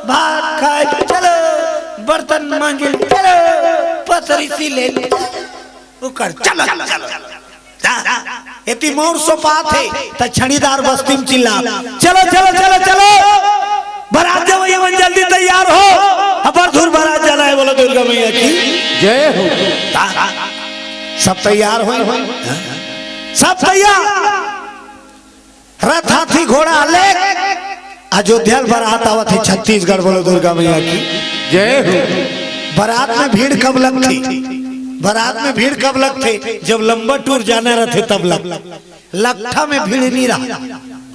भात खाए चलो, बर्तन मांगे चलो, पतरी सी ले कर चलो चलो इतनी मोर सो पात है तो छड़ीदार बस्ती में चिल्ला चलो चलो चलो चलो बारात जब ये जल्दी तैयार हो अपर धुर बारात जाना है। बोलो दुर्गा मैया की जय हो। सब तैयार हो, सब तैयार रथ हाथी घोड़ा ले अयोध्या बारात आवत है छत्तीसगढ़। बोलो दुर्गा मैया की जय हो। बारात में भीड़ कब लगती, बारात में भीड़ कब लगते जब लंबा टूर जाना रहते तब लखा में भीड़ नहीं रहा।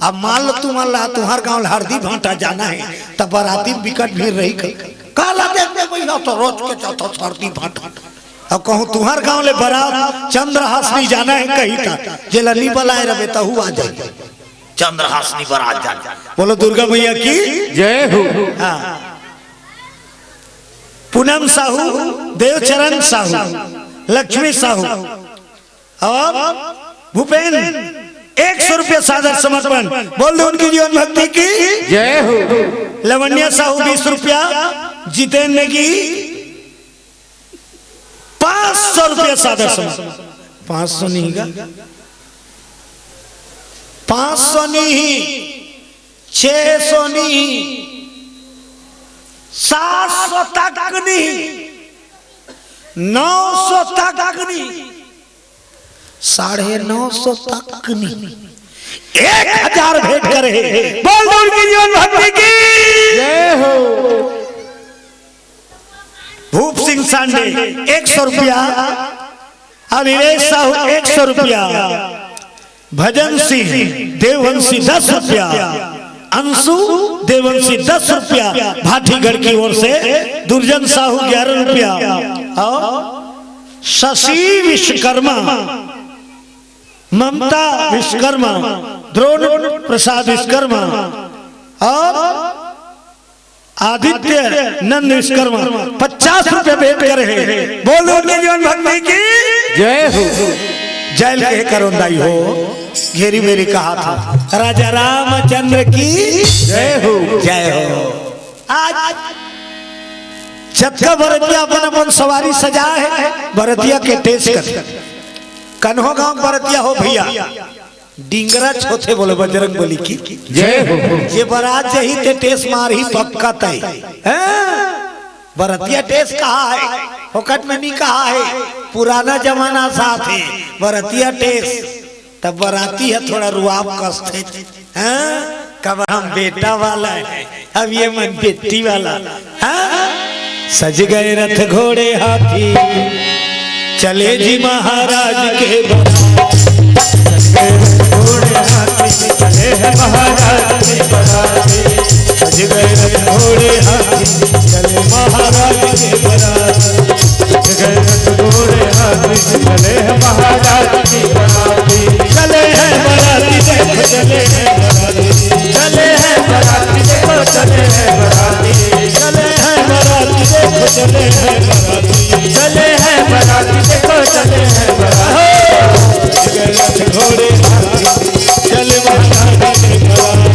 अब मान लो तुम्हार गांव हरदी भाटा जाना है तब बाराती बिकट भीड़ रही काला देखते भैया तो रोज के चौथा हरदी भाटा। अब कहूँ तुम्हार गांव ले बारात चंद्रहासनी जाना है कहीं का जेला नहीं बुलाए रहे तो हुआ जाए चंद्रहासनी बारात जाना। बोलो दुर्गा मैया की जय हो। हाँ पूनम साहू, देवचरण साहू, लक्ष्मी साहू और भूपेन 100 रुपया सादर समर्पण। बोल दो उनकी जीवन भक्ति की जय हो। लवण्या साहू 20 रुपया, जितेंद्र की 500 रुपया सादर समर्पण। 500 नहीं का 500 नहीं 600 नहीं 700 तक नहीं 900 तक नहीं 950 तक नहीं 1000 भेंट करे। बोल दो उनकी जीवन भक्ति की जय हो। भूप सिंह सांडे 100 रुपया अनिलेश साहू 100 रुपया, भजन सिंह देववंशी 10 रुपया, अंशु देववंशी 10 रुपया भाटीगढ़ की ओर से, दुर्जन साहू 11 रुपया और शशि विश्वकर्मा, ममता विश्वकर्मा, द्रोण प्रसाद विश्वकर्मा और आदित्य नंद विश्वकर्मा 50 रुपये भेंट कर रहे। बोलो जीवन भक्ति की जय हो। जैल के करोंदाई हो घेरी मेरी कहा था राजा रामचंद्र की जय हो। जय हो। आज छक्का भरतिया अपन अपन सवारी सजा है, भरतिया के टेस्ट कर कन्हो गांव भरतिया हो भैया, डिंगरा छोथे बोले बजरंग बली की जय हो। ये बारात जही ते टेस मार ही पक्का तय बरतिया टेस कहा है, फोकट में नहीं कहा है, पुराना जमाना साथ है बरतिया टेस, तब बराती है थोड़ा रुआब कसते कब हम बेटा वाला है, अब ये मन बेटी वाला। सज गए रथ घोड़े हाथी चले जी महाराज के घोड़े हाथी चले हैं महाराज की बराती, सज गए रथ घोड़े हाथी चले महाराज के बराती, सज गए रथ घोड़े हाथी चले हैं महाराज की बराती, चले हैं बराती देखो चले हैं बराती, चले हैं बराती देखो चले हैं बराती, चले हैं बराती देखो चले हैं बराती, चले हैं बराती देखो चले हैं बराती, सज गए रथ घोड़े हाथी चले महाराज के बराती,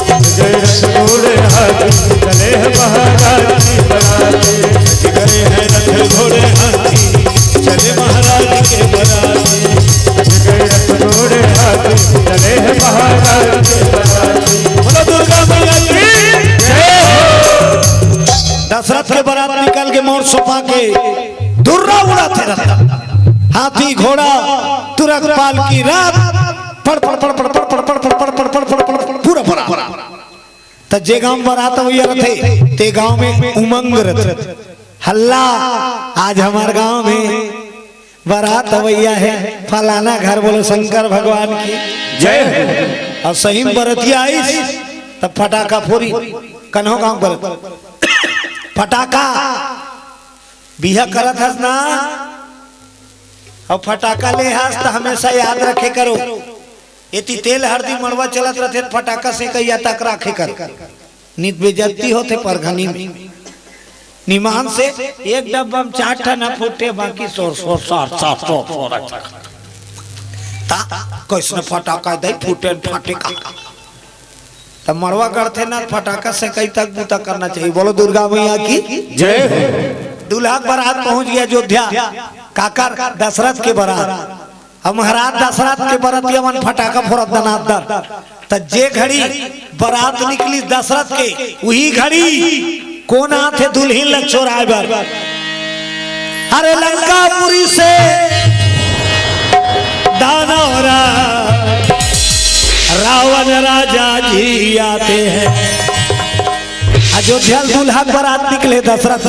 सज गए रथ घोड़े हाथी चले हैं महाराज की बराती, सज गए हैं रथ घोड़े हाथी चले महाराज के बराती, सज गए रथ घोड़े हाथी चले हैं महाराज की बराती। बोलो दुर्गा मैया की जय हो। दशरथ के बारात निकल के मोर सोपा के दुर्रा उड़ाते रहता, हाथी घोड़ा तुरक पाल की रात पड़ पड़ पड़ पड़ पड़ पड़ पड़ पड़ पड़ पड़ पड़ पड़ पड़ पूरा भरा त जे गांव बारात हुआ रथे ते गांव में उमंग रथ हल्ला, आज हमारे गांव में बारात भैया है फलाना घर, बोलो शंकर भगवान की जय हो। और सही बरतिया आई तब फटाका फोड़ी कन्हो गांव पर फटाका बिहा करत हस ना, और फटाका ले हस तो हमेशा याद रखे करो, यदि तेल हरदी मरवा चलत रहते फटाका से कई तक रखे कर नित बेजती होते पर घनी में निमान से एक डब्बा में 4 ठा न फूटे, बाकी 100 कैसे फटाका दे फूटे फाटे का तब मरवा करते ना फटाका से कई तक बूता करना चाहिए। बोलो दुर्गा मैया की जय हो। दूल्हा बारात पहुंच गया अयोध्या, काकर दशरथ के बारात, अब महाराज दशरथ के बारात मन फटाका फोड़त दनादर, त जे घड़ी बारात निकली दशरथ के वही घड़ी कौन आते दुल्हन लग चोराए बर, अरे लंकापुरी से दानवरा रावण राजा जी आते हैं, अयोध्या दूल्हा बारात निकले दशरथ,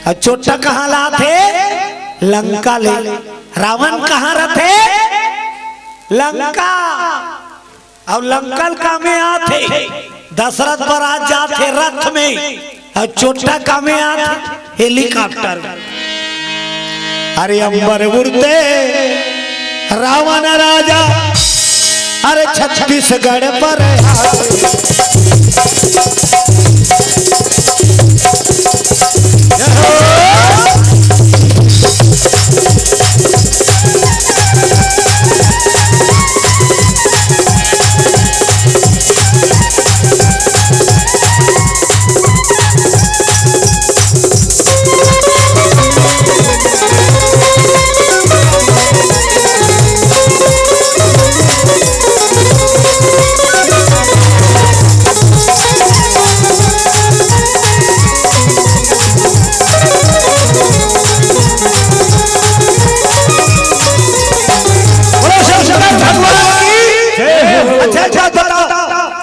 और चोटा कहाँ लाते लंका ले, रावण कहाँ रहते लंका, और लंकल का में आते दशरथ बारात जाते रथ में, और चोटा का में आते हेलीकॉप्टर, अरे अंबर उड़ते रावण राजा, अरे छत्तीसगढ़ पर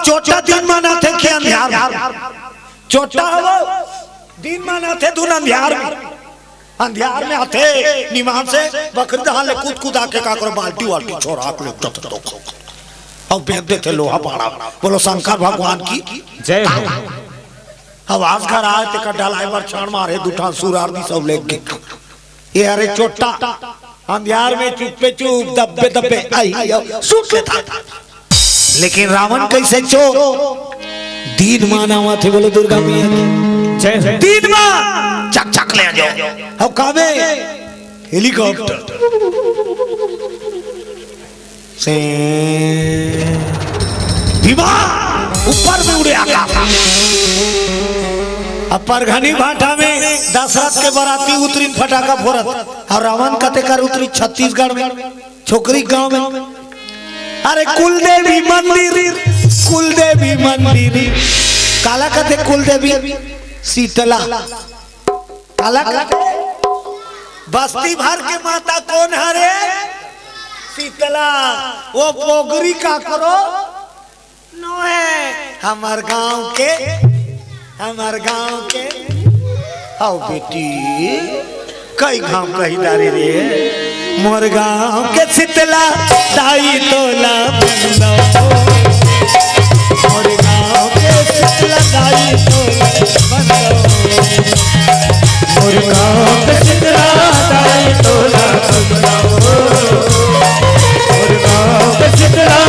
चोटा दिन माना थे के अंधियार, चोटा दिन माना थे दून अंधियार, अंधियार में आते निमान से बकरी दहाले कूद कूद आके का करो बाल्टी वाल्टी छोड़ा के लोग तो और बेच देते लोहा पाड़ा। बोलो शंकर भगवान की जय हो। आवाज घर आए ते डलाई पर छाण मारे दूठा सुरारदी सब लेके ये अरे चोटा अंधियार में चुपे चुप दब्बे दब्बे आई सूट लेता। लेकिन रावण कैसे चो दीन माना हुआ थे। बोलो दुर्गा मैया की जय हो। दीन मां चक चक ले जाओ। अब काबे हेलीकॉप्टर से विमान ऊपर में उड़े आकाश। अब परघनी भाटा में दशरथ के बाराती उतरी फटाका फोड़त और रावण कते कर उतरी छत्तीसगढ़ में छोकरी गांव में। अरे कुलदेवी मंदिर काला कते कुलदेवी शीतला काला कते बस्ती भर के माता कौन है रे शीतला। वो पोगरी का करो नो है हमार गांव के आओ बेटी कई गांव कही डारे रे मोर गांव के शीतला दाई तोला बंदो। मोर गांव के शीतला दाई तोला बंदो। मोर गांव के शीतला दाई तोला बंदो। मोर गांव के शीतला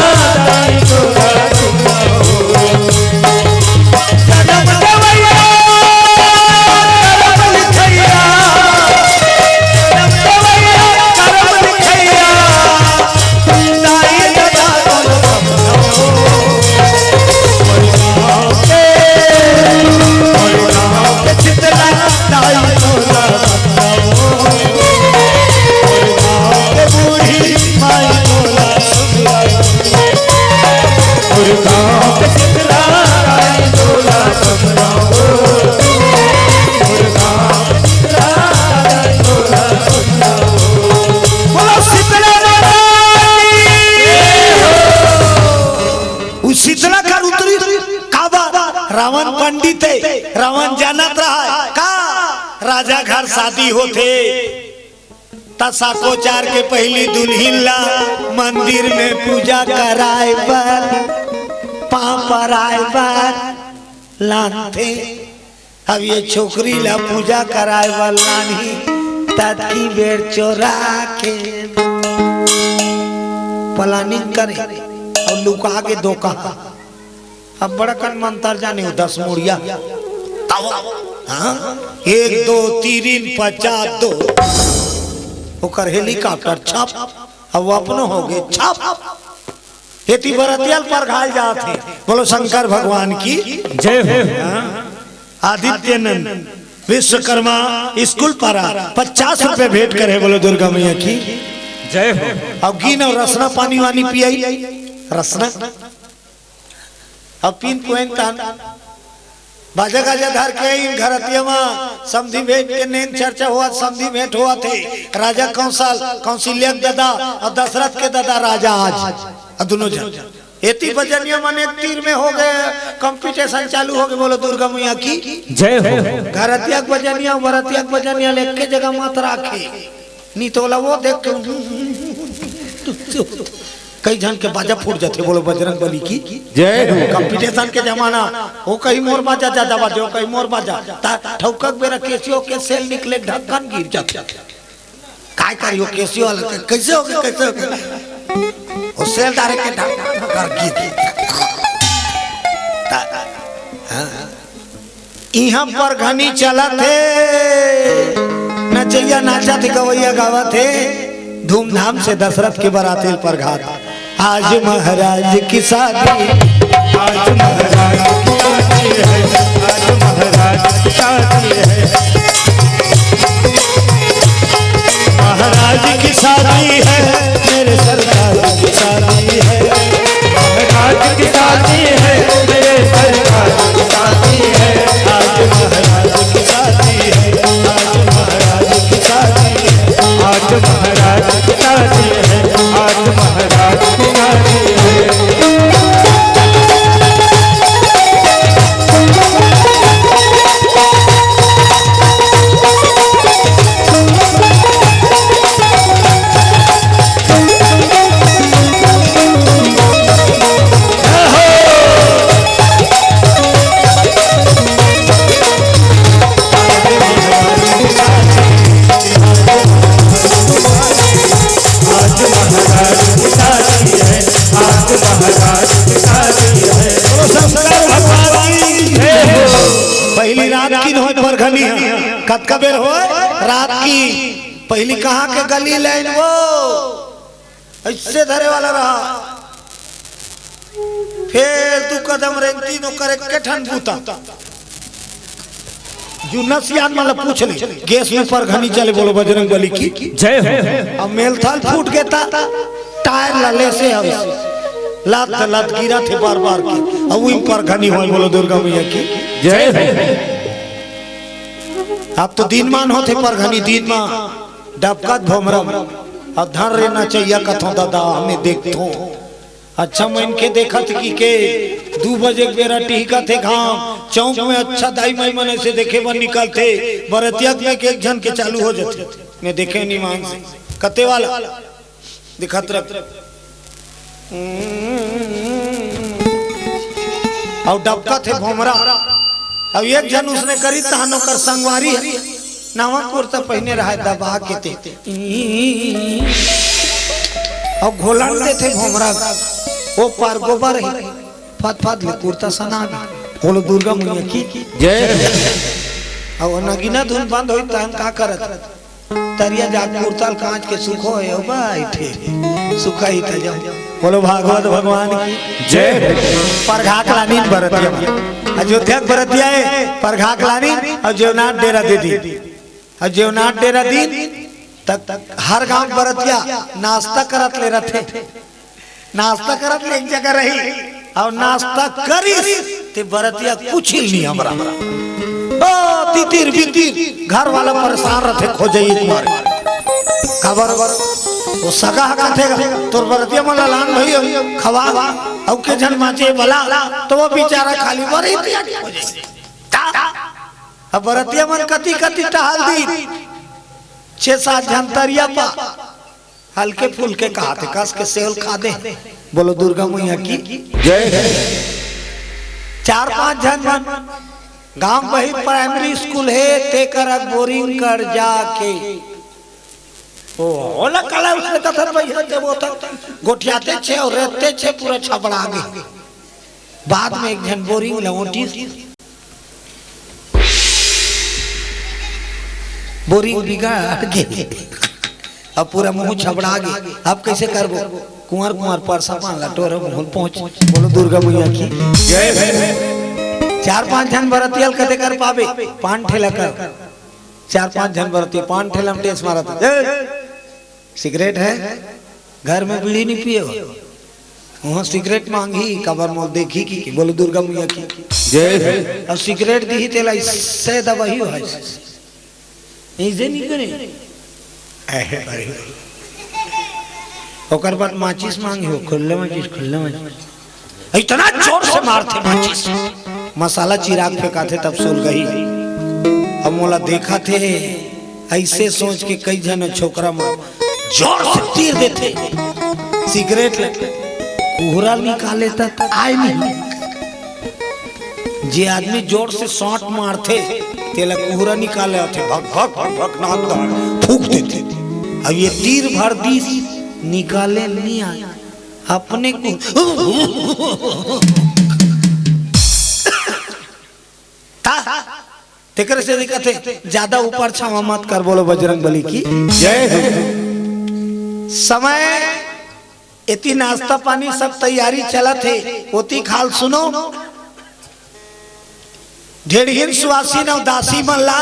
दाई तोला बंदो। रावण पंडित है। रावण जानत रहा है का राजा घर शादी होते तसाकोचार के पहली दुल्हन ला मंदिर में पूजा कराए बर पाँव पर आए बर लाते। अब ये छोकरी ला पूजा कराए बर लानी तती बेर चोरा के प्लानिंग करे और लुका के दो कहा। अब बड़ा कन मंतर जाने 10 मुड़िया 1 2 3 50 2 ओकर हेलीकॉप्टर छप अब अपनो हो गए छप हेती बरतियल पर घाल जाते। बोलो शंकर भगवान की जय हो। आदित्यनंद विश्वकर्मा स्कूल पर 50 रुपए भेंट करे। बोलो दुर्गा मैया की जय हो। अब गिन और रसना पानी वानी पियाई रसना अब 3 पॉइंट बाजा गाजा धर के इन घरतिया में समधी भेंट के नेन चर्चा हुआ समधी भेंट हुआ थे। राजा कौशल्या दादा और दशरथ के दादा राजा आज दोनों जन एती बजनिया मन एक तीर में हो गए। कंपटीशन चालू हो गए। बोलो दुर्गा मैया की जय हो। घरतिया बजनिया वरतिया बजनिया लेके जगह मत राखे नहीं तो वो देख के कई जन के बाजा फूट जाते। बोलो बजरंग बली की जय हो। कंपटीशन के जमाना वो कहीं मोर बाजा ज्यादा बाजे वो कहीं मोर बाजा ठौकक बेरा केसियो के सेल निकले ढक्कन गिर जाते। काय करियो केसियो वाला कैसे हो गए वो सेल डायरेक्ट के ढक्कन गिर यहाँ पर घनी चला थे नचैया नाचा थे गवैया गावा थे धूमधाम से दशरथ के बाराती पर घात। आज महाराज की शादी आज महाराज की शादी है। आज महाराज की शादी है। महाराज की शादी है मेरे सरकार की शादी है। महाराज की शादी है मेरे सरकार की शादी है। आज महाराज की शादी है। आज महाराज की शादी है। आज महाराज की शादी है। आज महाराज की शादी है। रात का बेर हो रात की पहली कहाँ के गली लाइन वो ऐसे धरे वाला रहा फिर तू कदम रेंगती नो करे के ठन बूता जो नसियान मतलब पूछ ले गैस में पर घनी चले बोलो बजरंग बली की जय हो। अब मेल थाल फूट गया था टायर लले से अब लात लात गिरा थे बार बार की अब वहीं पर घनी हो बोलो दुर्गा मैया की जय हो। अब तो दीनमान होते पर घनी दीनमा डबका भोमरा अब धन रहना चाहिए कथों दादा हमें देखतो अच्छा मैं इनके देखा थी के 2 बजे बेरा टीका थे घाम चौक में अच्छा दाई माई मन से देखे बन निकलते बरतिया में एक जन के चालू हो जाते मैं देखे नहीं मान से कते वाला दिखत रख और डबका थे भोमरा अब एक जन उसने करी तहनो कर संगवारी है नवा कुर्ता पहने रहा दबा के ते अब घोलन थे भोमरा वो पार गोबर है फत फत ले कुर्ता सना बोलो दुर्गा मैया की जय अब नगीना धुन बंद होई त हम का करत तरिया जा कुर्ताल कांच के सुखो है ओ बैठे सुखा ही त जाओ बोलो भागवत भगवान की जय। परघाक लानी बरतिया अयोध्या बरतिया है परघाक लानी और जेवनाथ डेरा दे दी और जेवनाथ डेरा दी तक हर गांव बरतिया नाश्ता करत ले रथे नाश्ता करत ले एक जगह रही और नाश्ता करी ते बरतिया कुछ ही नहीं हमरा ओ तितिर बितिर घर वाला परेशान रथे खोजे तुम्हारे खबर वो सगा कथेगा तोर बरतिया मन लान भई खवा औ के जन माचे भला तो वो बेचारा खाली बरतिया खोजे अब बरतिया मन कति कति टहल दी 6-7 जन तरिया पा हल्के फुल्के कहाते कस के सेल खा दे बोलो दुर्गा मैया की जय। 4-5 जन गांव वही प्राइमरी स्कूल है ते कर बोरिंग कर जाके ओ ओला कला उसने कथन भैया जब वो तक गोठियाते छे और रहते छे पूरा छपड़ा गए बाद में एक जन बोरिंग लौटी बोरिंग बिगाड़ गए अब पूरा मुंह छबड़ा गए अब कैसे करबो कुंवर कुंवर पर सपान लटोर मुंह पहुंच बोलो दुर्गा मैया की जय। 4-5 जन बरतियल कते कर पावे पान ठेला कर 4-5 जन बरती पान ठेला में टेस मारत सिगरेट है घर में बीड़ी नहीं पिए वहां सिगरेट मांगी कबर मोल देखी की बोलो दुर्गा मैया की जय। अब सिगरेट दी तेला इससे दवाई है इजे नहीं करे ओकर बाद माचिस मांगी हो खुल्ले माचिस इतना जोर से मारते माचिस मसाला चिराग फेंकाते तब सुल गई अब मोला देखा थे ऐसे सोच के कई जन छोकरा मार जोर से तीर देते सिगरेट कोहरा निकाले तक आए नहीं जे आदमी जोर से शॉट मारते तेला कोहरा निकाले थे भग भग भग भग नाक फूक देते अब ये तीर भर दी निकाले नहीं आया अपने को तेकर से दिक्कत ज्यादा ऊपर छावा मत कर बोलो बजरंग बली की जय। समय इतनी नाश्ता पानी सब तैयारी चला थे ओती खाल सुनो ढेड़हीन सुवासी न दासी मल्ला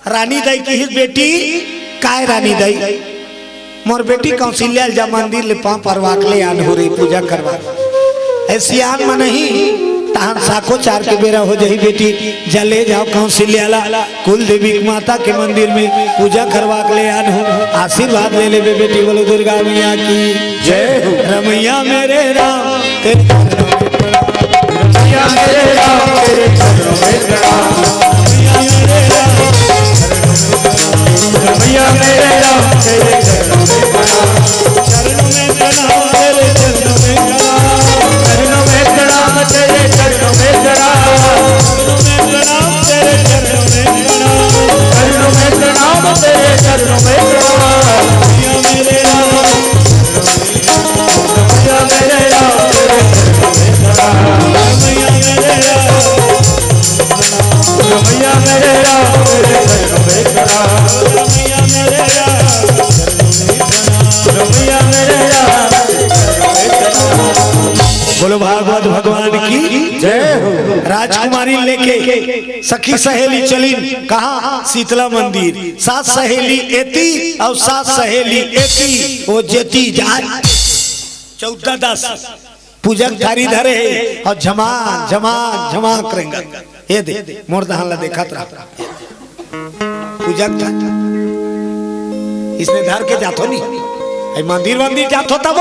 रानी दाई की बेटी काय रानी दाई मोर बेटी कौशल्या जा मंदिर ले पा परवाक ले आन हो रही पूजा करवा ऐसी आन में नहीं तहन साखो 4 के बेरा हो जाई बेटी जले जाओ कौशल्या ला कुल देवी माता के मंदिर में पूजा करवा के ले आन हो आशीर्वाद ले ले बेटी बोलो दुर्गा मैया की जय हो। रमैया मेरे राम रमैया मेरे राम तेरे चरणों में प्रणाम। रमैया मेरे राम तेरे चरणों में प्रणाम। चरणों में प्रणाम तेरे चरणों में प्रणाम चरणों में प्रणाम तेरे चरणों में प्रणाम। चरणों में प्रणाम तेरे चरणों में चरणों में प्रणाम तेरे चरणों में प्रणाम। रमैया मेरे राम रमैया मेरे राम बोलो भागवत भगवान की जय हो। राजकुमारी लेके सखी सहेली चली कहा शीतला मंदिर। 7 सहेली एती और 7 सहेली एती वो जेती जाए 14 10 पूजक थारी धरे और झमाक झमाक झमाक करेंगे। ये दे मोर दहान देखा पूजक था इसने धर के जातो नहीं मंदिर जातो तब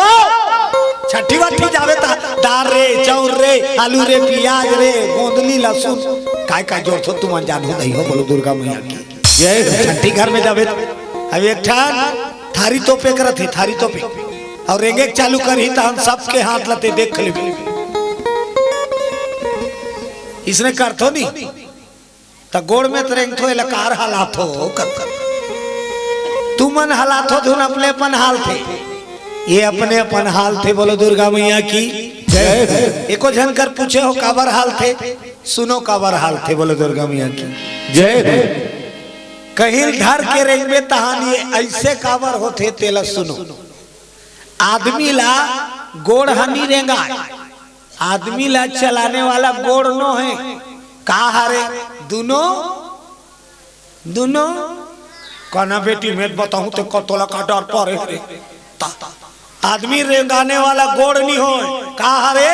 छठी वठी जावे ता दाल रे चाउर रे आलू रे प्याज रे गोंदली लहसुन काय जोर थो तुम अनजान हो नहीं हो। बोलो दुर्गा मैया की जय। छठी घर में जावे अब एक ठान थारी तोपे करत है थारी तोपे और रेंगे चालू करी तो हम सबके हाथ लते देख ले इसने करतो नहीं तो गोड़ में तरेंग थो लकार हालात हो कर तू मन हालात हो धुन अपने अपन हाल थे ये अपने अपन हाल थे। बोलो दुर्गा मैया की जय। एको झनकर पूछे हो काबर हाल थे सुनो काबर हाल थे। बोलो दुर्गा मैया की जय। कहीं घर के रेंग में तहानी ऐसे काबर होते तेला सुनो। आदमी ला गोड़ हनी रेंगा आदमी ला चलाने वाला गोड़ नो है का हारे दोनों दोनों कहना बेटी मैं बताऊं तो कतोला का डर पड़े रे आदमी रेंगाने वाला गोड़ नहीं हो का हरे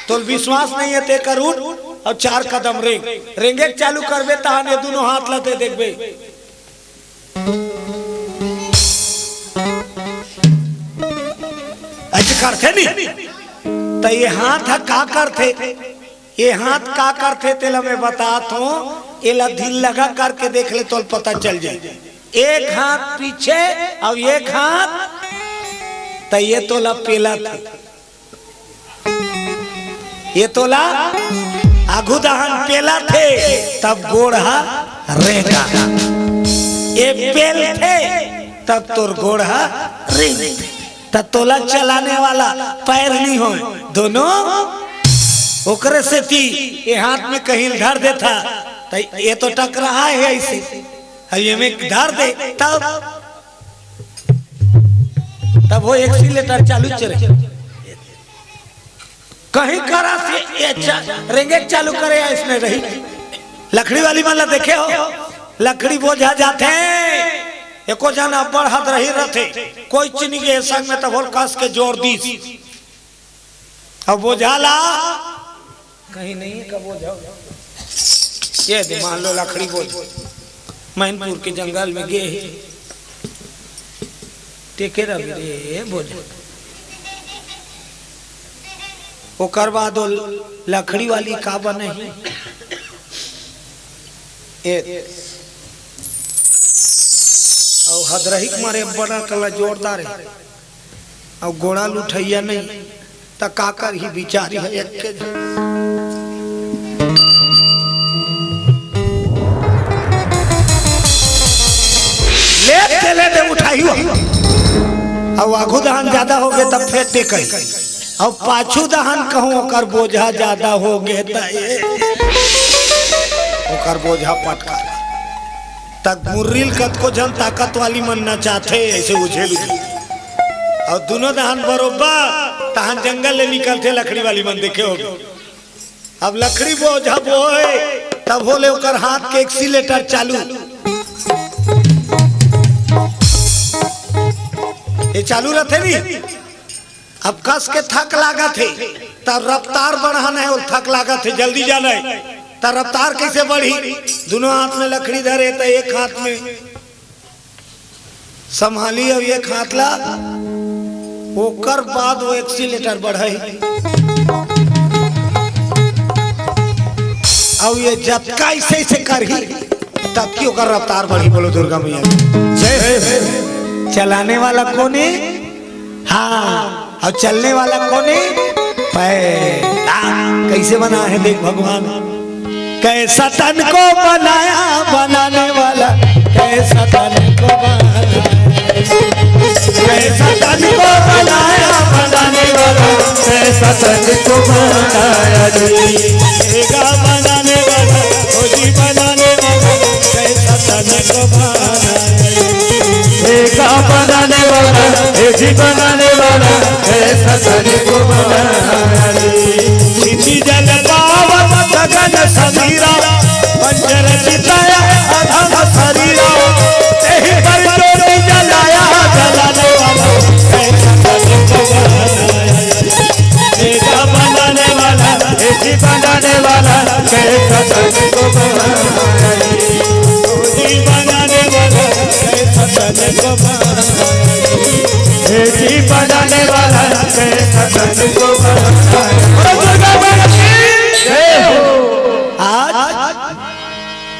तो विश्वास नहीं है ते कर उठ और 4 कदम रेंगे चालू करबे तहाने दोनों हाथ लते देखबे। ऐसे करते नहीं तो ये हाथ का करते ये हाथ का करते तेला मैं बताता हूँ एला दिल लगा करके देख ले तो पता चल जाए। एक हाथ पीछे और एक हाथ तो ये तोला पेला था ये तोला आगू दहन पेला थे तब गोड़ा रेगा ये पेल थे तब तोर गोड़ा रेग तब तोला चलाने वाला पैर नहीं हो दोनों ओकरे से थी ये हाथ में कहीं धर देता तो ये तो टकरा है ऐसे ये में धर दे तब वो एक्सीलेटर चालू चले कहीं करा से रेंगे चालू करे इसमें रही लकड़ी वाली माला देखे हो लकड़ी बोझा जाते एको जाना बड़ हाथ रही रहते कोई चीनी के संग में तब कस के जोर दी अब बोझा ला कहीं नहीं का बोझा ये दे मान लो लकड़ी बोझ मैनपुर के जंगल में गए टेके रे बोझा ओकर बाद लकड़ी वाली का बने और हदरही मारे बड़ा कला जोरदार है और गोड़ा लुठैया नहीं तो काकर ही बिचारी है एक के ले दे उठाई और आगू दहन ज्यादा हो गए तब फेंक दे कहीं और पाछू दहन कहूं ओकर बोझा ज्यादा हो गए ओकर बोझा पटका तक मुर्रिल कत को जन ताकत वाली मन न चाहते ऐसे उछेल और दोनों दहन बरोबर तहन जंगल ले निकलते लकड़ी वाली मन देखे हो अब लकड़ी बोझा बोए तब बोले ओकर हाथ के एक्सीलेटर चालू ये चालू रहते नहीं अब कस के थक लागत है तब रफ्तार बढ़ाना है और थक लागत है जल्दी जाना है तब रफ्तार कैसे बढ़ी दोनों हाथ में लकड़ी धरे तो एक हाथ में संभाली और एक हाथ ला ओकर बाद वो एक्सीलेटर बढ़ाई और ये जतका ऐसे करही तब की ओकर रफ्तार बढ़ी। बोलो दुर्गा मैया जय। चलाने वाला कौन है हाँ और चलने वाला कौन है पैर। कैसे बना है देख भगवान कैसा तन को बनाया बनाने वाला कैसा तन को बनाया कैसा तन को बनाया बनाने वाला कैसा तन को बनाया देगा बनाने वाला जी बनाने वाला कैसा तन को बनाया बनाने वाला जी बनाने वाला ऐसा तन को बनाया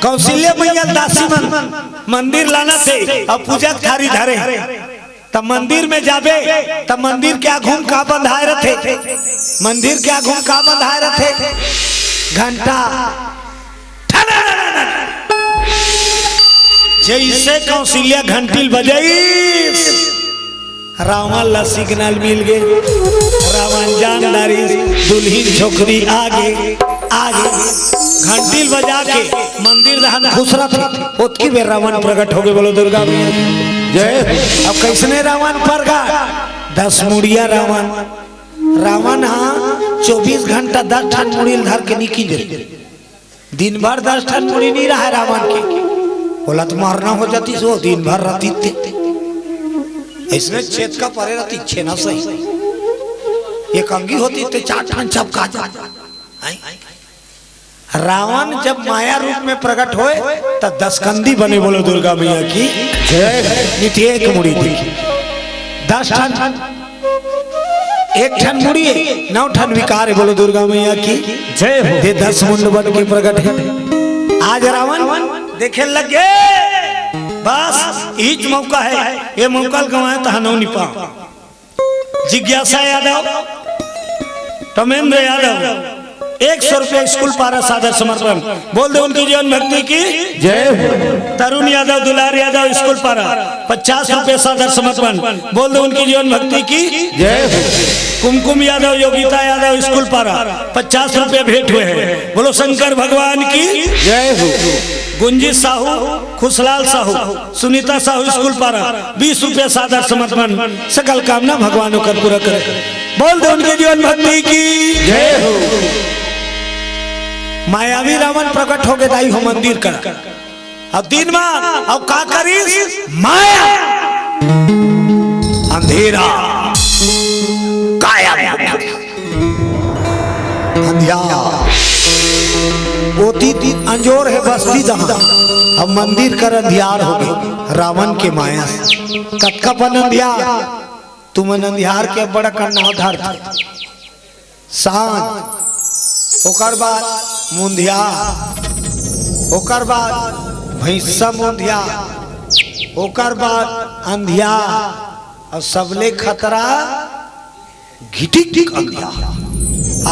कौशल्या मैया दासी मंदिर लाना थे अब पूजा थारी धरे तब मंदिर में जाबे तब मंदिर क्या घूम का बंधाए रथे मंदिर क्या घूम का बंधाए रथे घंटा जैसे कौशल्या घंटिल बजाई रावण ला सिग्नल मिल गए रावण जानदारी दुल्हीन छोकरी आगे आगे घंटिल बजा के मंदिर रहन खुसरा थे ओतकी बेर रावण प्रकट हो गए बोलो दुर्गा मैया जय। अब कैसने रावण प्रकट 10 मुड़िया रावण रावण हाँ 24 घंटा 10 ठन मुड़िल धर के निकी गए दिन भर 10 ठन मुड़ी नहीं रहा रावण के बोला तो मारना हो जाती सो दिन भर रहती थे इसमें छेद का परे रहती छेना सही ये कंगी होती तो 4 ठन चपका जाता रावण जब माया रूप में प्रकट होए तब 10 कंदी बने बोलो दुर्गा मैया की जय। एक मुड़ी थी 10 ठन 1 ठन मुड़ी 9 ठन विकार है बोलो दुर्गा मैया की जय हो। ये 10 मुंड बन के प्रकट है आज रावण देखे लग गए बस ईच मौका है ये मौका गवाए तो हनौ नहीं पाओ। जिज्ञासा यादव टमेंद्र यादव 100 रुपया स्कूल पारा सादर समर्पण बोल दे उनकी जीवन भक्ति की जय। तरुण यादव दुलार यादव स्कूल पारा 50 रुपये सादर समर्पण बोल दे उनकी जीवन भक्ति की जय। कुमकुम यादव योगिता यादव स्कूल पारा 50 रुपये भेंट हुए हैं बोलो शंकर भगवान की जय हो। गुंजी साहू खुशलाल साहू सुनीता साहू स्कूल पारा 20 रुपये सादर समर्पण सकल कामना भगवान को पूरा करे बोल दे उनके जीवन भक्ति की जय हो। मायावी रावण प्रकट हो गए दाई हो मंदिर का अब दिन में अब का करी माया अंधेरा काया अंधियार ओती अंजोर है बस्ती दहा अब मंदिर कर अंधियार हो गए रावण के माया कटका पन अंधियार तुम अंधियार के बड़ा करना धर सांझ ओकर बाद मुंधिया ओकर बाद भैंसा मुंधिया ओकर बाद अंधिया और सबले खतरा घिटिक अंधिया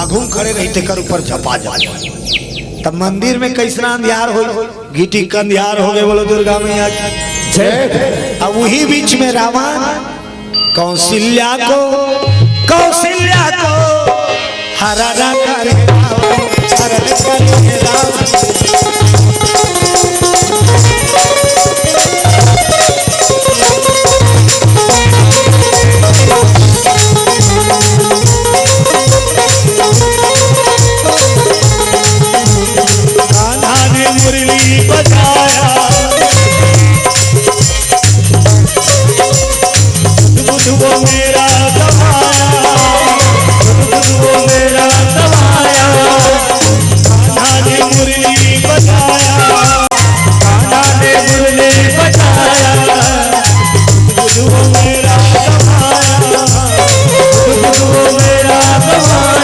आगू खड़े रहते कर ऊपर झपा जा तब मंदिर में कैसना अंधियार हो घिटिक अंधियार हो गए बोलो दुर्गा मैया जय। अब वही बीच में रावण कौशल्या को हरा करे कान्हा ने मुरली बजाया वो मेरा दबाया वो मेरा दबाया कान्हा ने मुरली बजाया कान्हा ने मुरली बजाया वो मेरा दबाया वो मेरा दबाया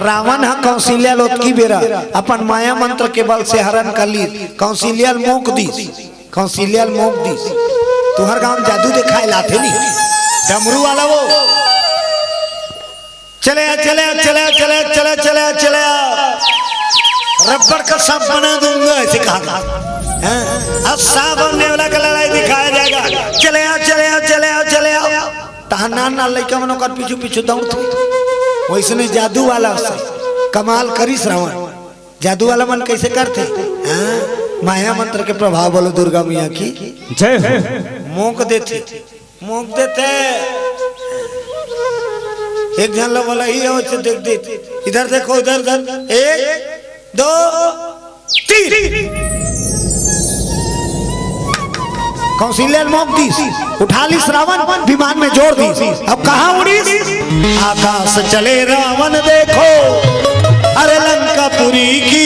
रावण हा कौशल्या लोटकी बेरा अपन माया मंत्र के बल से हरण कर ली कौशल्या मोक दी कौशल्या मोक दी तुहर गांव जादू दिखाए लाथे नहीं डमरू वाला वो चले चले चले चले चले चले चले रबड़ का सांप बना दूंगा ऐसे कहा अब सांप बनने वाला का लड़ाई दिखाया जाएगा चले आओ चले आओ चले आओ चले आओ तहना ना लड़का मनो कर पीछू पीछू दौड़ते वैसने जादू वाला कमाल करी श्रावण जादू वाला मन कैसे करते माया मंत्र के प्रभाव बोलो दुर्गा मैया की जय। मोक देते एक जन लोग वाला ही है देख देते इधर देखो इधर उधर 1 2 3 कौशल्या मोक दी उठा ली श्रावण विमान में जोड़ दी अब कहाँ उड़ी आकाश चले रावण देखो अरे लंकापुरी की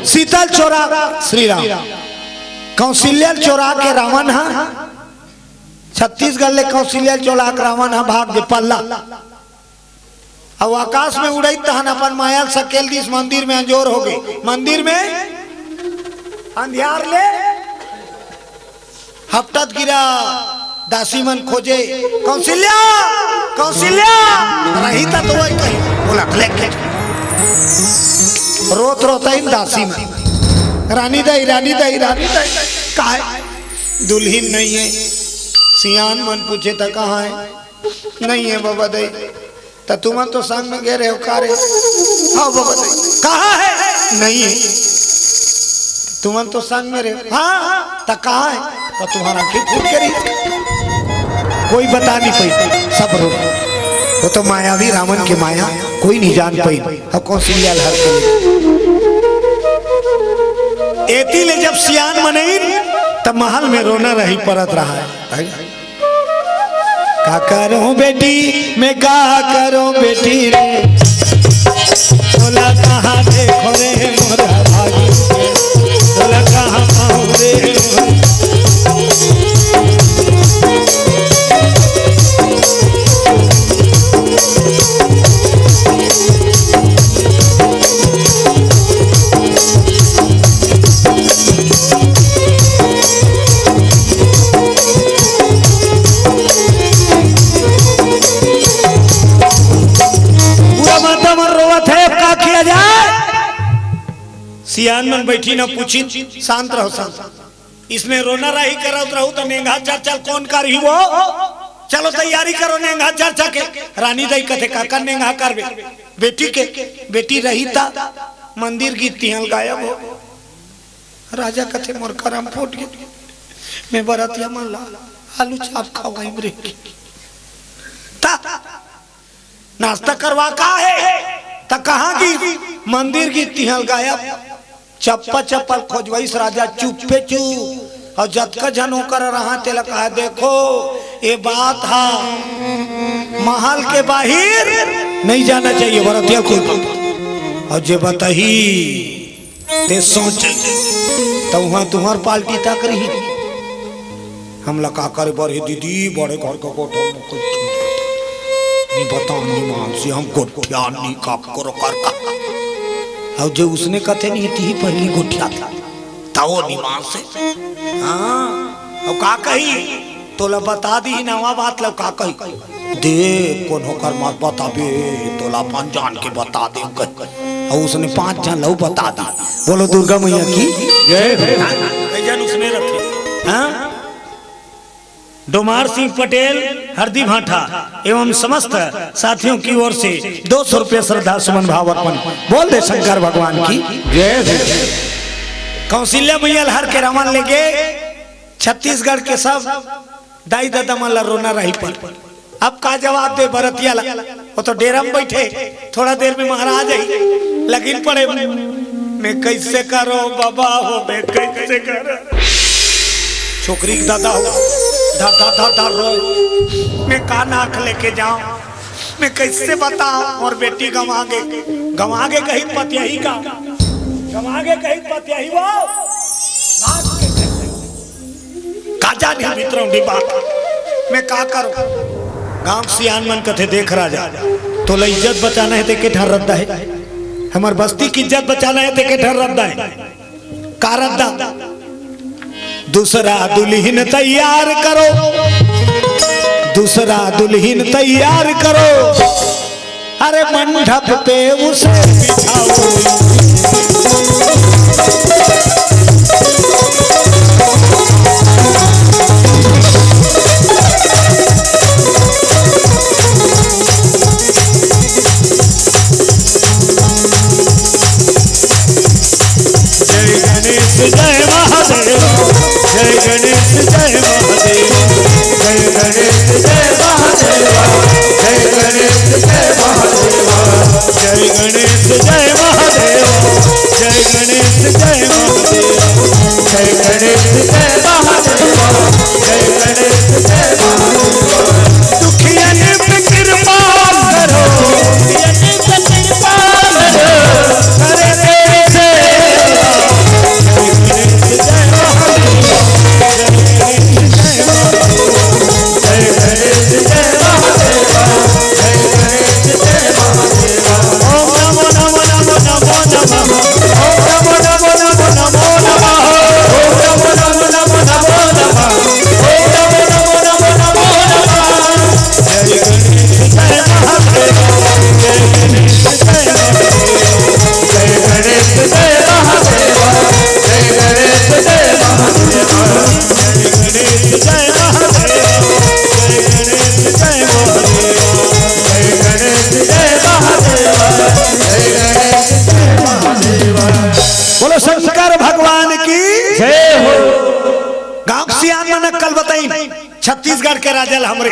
शीतल चोरा श्री राम कौशल्या चोरा के रावण हा छत्तीसगढ़ ले कौशल्या चोरा के रावण हा भाग जे पल्ला अब आकाश में उड़ई तहन अपन माया सकेल दिस मंदिर में अंजोर हो गई मंदिर में अंधियार ले हफ्तत गिरा दासी मन खोजे कौशल्या कौशल्या रही था तो वही कही बोला क्लिक रोत रोता इन दासी में रानी दई कहा दुल्हन नहीं है सियान मन पूछे था कहाँ है नहीं है बाबा दई तो तुम तो संग में गए रहे हो कारे हाँ बाबा दई कहाँ है नहीं है तुम तो संग में रहे हाँ तो कहाँ है तो तुम्हारा आंखें फूट के रही कोई बता नहीं पाई सब रो वो तो मायावी रावण के माया कोई नहीं जान पाई अब कौशल्या हर के एती ले जब सियान मनई तब महल में रोना रही परत रहा है का करूं बेटी मैं का करूं बेटी रे बोला कहाँ देखो रे मोरा भागी बोला कहाँ पाऊं रे सियान मन बैठी ना पूछी शांत रहो शांत इसमें रोना रही करत रहू तो नेंगा चल चल कौन कर ही वो चलो तैयारी करो नेंगा चल के रानी दई कथे काका नेंगा कर बेटी के बेटी रही था मंदिर की तिहल गायब हो राजा कथे मोर करम फूट गए मैं बरतिया मन ला आलू चाप खावाई ब्रेक नाश्ता करवा का है त कहाँ की मंदिर की तिहल गायब चप्पा चप्पल खोजवाइस राजा चुप्पे चुप और जतका जनो कर रहा तेला कहा देखो ये बात हा महल के बाहर नहीं जाना चाहिए बरतिया को और जे बताही ते सोच तो वहां तुम्हार पार्टी तक रही हम लगा कर बड़े दीदी बड़े घर का कोठा नहीं बता नहीं मान से हम गोठिया नहीं का करो कर का और जो उसने कथे नहीं थी पहली गोठिया था ताओ निमान से हाँ और का कही तोला बता दी नवा बात लो का कही दे कौन होकर मत बता बे तोला पांच जान के बता दे और उसने 5 जान लो बता दी बोलो दुर्गा मैया की जय जन उसने रखे हाँ डोमार सिंह पटेल हरदी भाटा एवं समस्त साथियों की ओर से 200 रुपये श्रद्धा सुमन भाव अर्पण बोल दे शंकर भगवान की जय कौशल्या मैया हर के रावण लेके छत्तीसगढ़ के सब दाई दादा मन रोना रही पर अब का जवाब दे भरतिया वो तो डेरा में बैठे थोड़ा देर में महाराज आई लगिन पड़े मैं कैसे करो बाबा हो मैं कैसे करो छोकरी दादा हो धर धर धर धर रो मैं का नाक लेके जाऊं मैं कैसे बताऊं और बेटी गंवा गे कहीं पतियाही का गंवा गे कहीं पतियाही वो काजा नहीं भीतरों डी बात मैं का करूं गांव सियान मन कथे देख राजा तो ले इज्जत बचाना है ते के ठहर रद्दा है हमार बस्ती की इज्जत बचाना है ते के ठहर रद्दा है का रद्दा दूसरा दुल्हन तैयार करो, दूसरा दुल्हन तैयार करो, अरे मंडप पे उसे बिठाओ। जय महादेव, जय गणेश जय महादेव, जय गणेश जय महादेव, जय गणेश जय महादेव, जय गणेश जय महादेव, जय गणेश जय महादेव, जय गणेश जय महादेव, जय गणेश जय महादेव। दुखियन पे कृपा करो, दुखियन पे कृपा करो, करे बोलो शंकर भगवान की जय हो। गांव सियान मन कल बताई छत्तीसगढ़ के राजल हमरे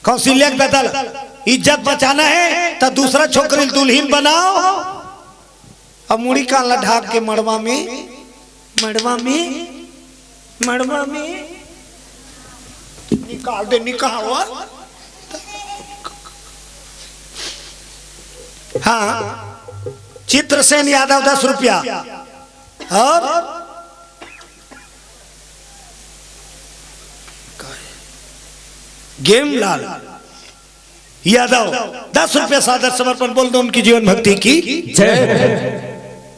कौशल्या के बदल इज्जत बचाना है तो दूसरा छोकरी दुल्हन बनाओ। अब मुड़ी का ढाक के मड़वा में मड़वा में मड़वा में निकाल दे, निकाल। हाँ, चित्रसेन यादव 10 रुपया और गेमलाल यादव 10 रुपया सादर समर्पण। बोल दो उनकी जीवन भक्ति की जय।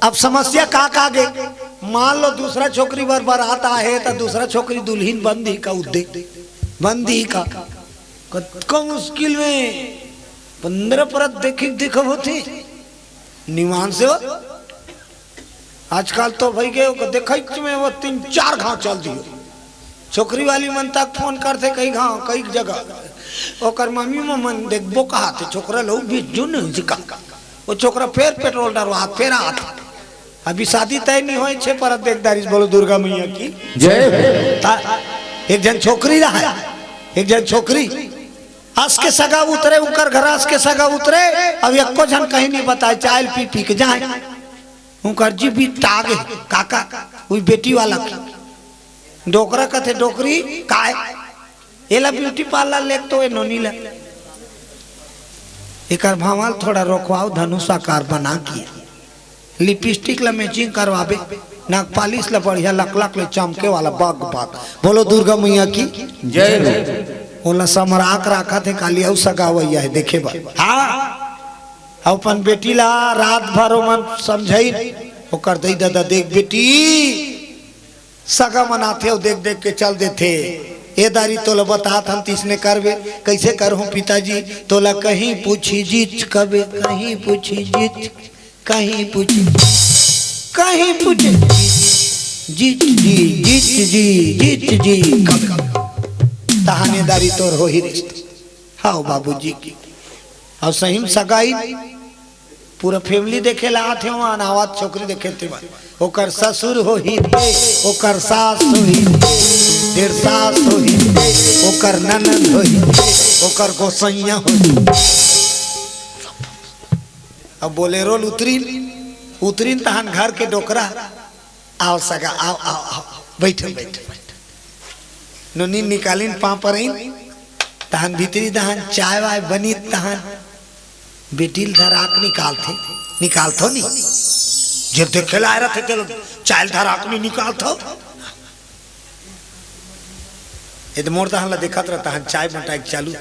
अब समस्या का आगे मान लो दूसरा छोकरी बार बारात है तो दूसरा छोकरी दुल्हन बंदी का उद्देश्य बंदी का कम मुश्किल में 15 परत देखो होती निमान से हो। आजकल तो भाई गए देखा में वो 3-4 घाव चल दियो। छोकरी वाली मन तक फोन करते कई घाव कई जगह ओकर मम्मी मन देखबो कहा थे छोकरा लोग भी जुन जिका वो छोकरा फिर पेट्रोल डरवा फिर आत। अभी शादी तय नहीं हो 6 परत देखदारी। बोलो दुर्गा मैया की जय। एक जन छोकरी रहा, एक जन छोकरी आस के सगा उतरे उनकर घर आस के सगा उतरे। अब एको जन कहीं नहीं बताए चाय पी पी के जाए उनकर जी भी तागे काका वही बेटी वाला की डोकरा कथे डोकरी काय एला ब्यूटी पार्लर लेक तो ए नोनी ला एकर भावाल थोड़ा रोकवाओ धनुष आकार बना किया लिपस्टिक ला मैचिंग करवाबे नाक पालिश ला बढ़िया लक ले चमके वाला बाग बाग। बोलो दुर्गा मैया की जय। ओला समराक रखा थे काली औ सगावैया है देखे बा। हाँ अपन बेटी ला रात भर मन समझाई ओकर दई दादा देख बेटी सगा मनाथे और देख देख के चल देथे ए दारी तोला बतात हम तीसने करबे कैसे करहूं पिताजी तोला कहीं पूछी जीत कबे कहीं पूछी जीत कहीं पूछी जीत जी जीत जी जीत जी तहानेदारी तोर हो ही रिश्ता। हाँ बाबूजी की और सही सगाई पूरा फैमिली देखे ला आथे वहां आवाज छोकरी देखे थे ओकर ससुर हो ही ओकर सास हो ही देर सास हो ही ओकर ननद हो ही ओकर गोसैया हो ही। अब बोलेरो उतरीन तहन घर के डोकरा आओ सगा आओ आओ आओ बैठो बैठो नोनी निकालीन पापड़ तहन भीतरी दहन चाय वाय बनी तहन बेटिल धराक निकालथो नहीं जब देखे ला रहे थे चाय धराक नहीं निकालथो ये मोर दहन ला देखत रहता हन चाय बटाई चालू।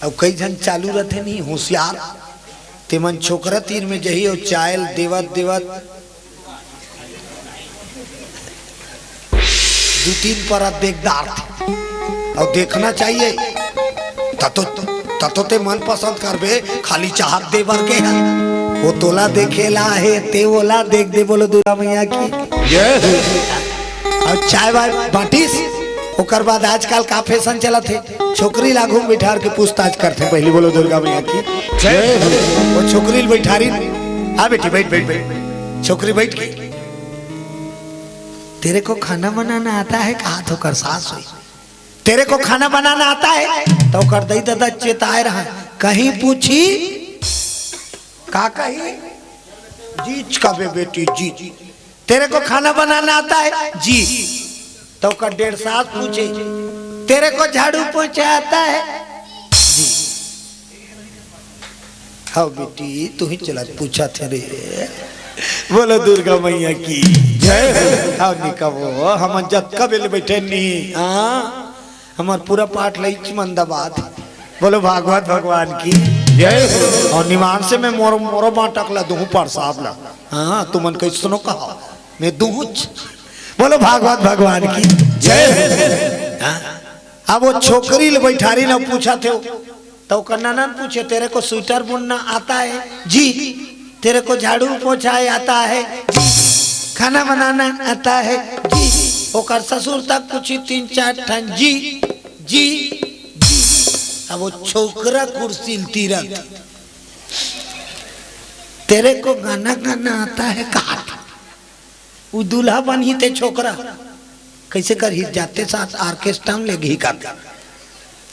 अब कई जन चालू रहते नहीं होशियार तेमन छोकरा तीन में जही और चायल देवत देवत 2-3 परत देखदार थे और देखना चाहिए ततो ते मन पसंद करबे खाली चाहत दे बर के है वो तोला देखेला है ते ओला देख दे बोलो दुर्गा मैया की और चाय वाय बांटीस ओकर बाद आजकल का फैशन चला थे छोकरी ला घूम बैठार के पूछताछ करते पहली बोलो दुर्गा मैया की जय वो छोकरी बैठारी आ बेटी बैठ बैठ बैठ छोकरी बैठ गई तेरे को खाना बनाना आता है कहा तो कर सास हुई तेरे को खाना बनाना आता है तो कर दई दादा चेताए रहा कहीं पूछी का कही जी का बेटी जी तेरे को खाना बनाना आता है जी तो कर 1.5 साल पूछे तेरे को झाड़ू पोंछा आता है जी हाँ बेटी तू ही चला पूछा थे रे बोलो दुर्गा मैया की जय हाँ निकबो हम जब कबेले बैठे नहीं हाँ हमार पूरा पाठ लई मंदाबाद बोलो भागवत भगवान की जय और निमान से मैं मोरो मोरो बाटक ला दूं पर साहब ला हाँ तुमन कैसे सुनो कहा मैं दूं बोलो भागवत भगवान की जय अब वो छोकरी ले बैठारी ना पूछा थे तो कन्ना पूछे तेरे को स्वेटर बुनना आता है जी तेरे को झाड़ू पोछा आता है जी खाना बनाना आता है जी ओकर ससुर तक पूछी 3-4 ठन जी जी जी अब वो छोकरा कुर्सी तीरथ तेरे को गाना गाना आता है काट वो दूल्हा बनी ते छोकरा कैसे कर ही जाते साथ ऑर्केस्ट्रा में ले घी का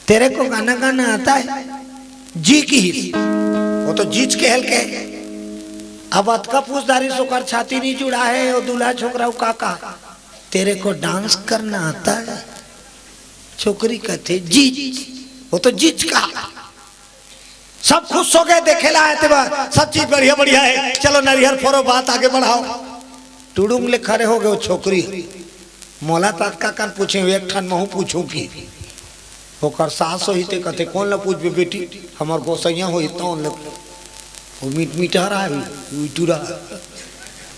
तेरे को गाना गाना आता है जी की वो तो जीच के हल के अब अतका पूछदारी सोकर छाती नहीं जुड़ा है और दूल्हा छोकरा काका तेरे को डांस करना आता है छोकरी कहते जी वो तो जीच का सब खुश हो गए देखे ला सब चीज बढ़िया बढ़िया है चलो नरिहर फोरो बात आगे बढ़ाओ टुडुंग ले खड़े हो गए छोकरी मोला तत्का कान पूछे एक ठन महू पूछू की होकर सास हो ते कहते कौन ला पूछबे बेटी हमार गोसैया हो तो वो मीठा रहा है मीठूरा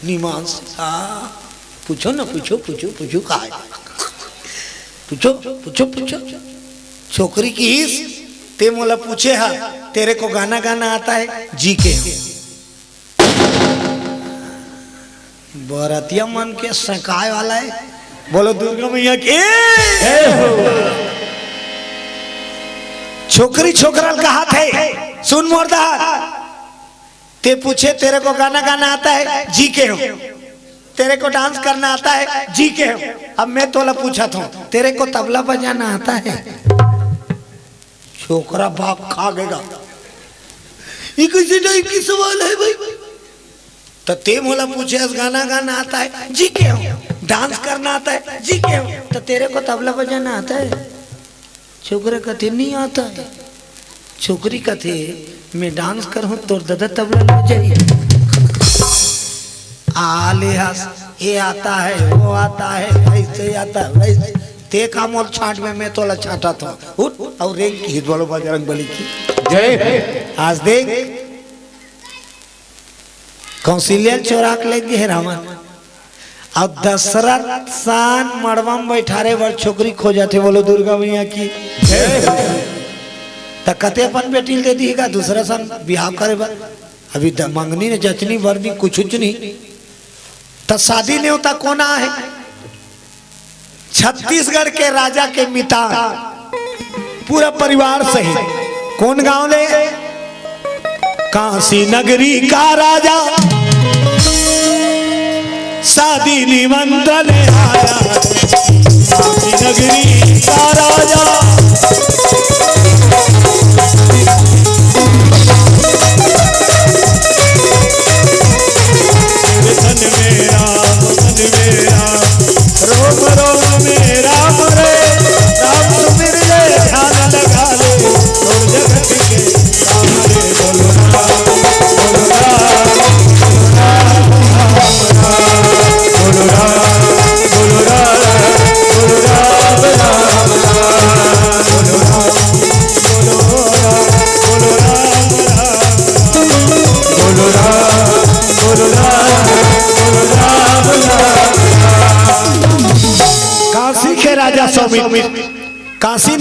निमांस पूछो ना पूछो पूछो पूछो का पूछो पूछो पूछो छोकरी की हिस ते मोला पूछे हा तेरे को गाना गाना आता है जी के बरतिया मन के सकाय वाला है बोलो दुर्गा मैया की छोकरी छोकरा कहा थे सुन मोरदा ते पूछे तेरे को गाना गाना आता है जी के हो तेरे को डांस करना आता है जी के हो अब मैं तोला पूछा था तेरे को तबला बजाना आता है छोकरा बाप खा गएगा ये किसी नहीं की सवाल है भाई तो ते मोला पूछे गाना गाना आता है जी के हो डांस करना आता है जी के हो तो तेरे को तबला बजाना आता है छोकरा कहते नहीं आता है छोकरी कहते मैं डांस करूं तो दादा तबला बजाइए आलिहास ये आता है वो आता है वैसे आता है वैसे ते काम और छाट में मैं तोला छाटा था उठ और रेंग की हित बोलो बजरंग बली की जय आज देख कौशल्या चोरा के ले गए रावण अब दशरथ सान मड़वा में बैठारे वर छोकरी खो जाते बोलो दुर्गा मैया की कते अपन बेटी दे दीगा दूसरा सन ब्याह करे बर अभी मंगनी ने जचनी वर्दी कुछ नहीं तो शादी नहीं होता कोना है छत्तीसगढ़ के राजा के मिता पूरा परिवार सहित कौन गांव ले काशी नगरी का राजा शादी निमंत्रण आया काशी नगरी का राजा रोम रोम में राम रे राम सुमिर ले ध्यान लगा ले और जगत के राम रे बोलो राम बोलो राम बोलो राम बोलो राम बोलो राम राम राम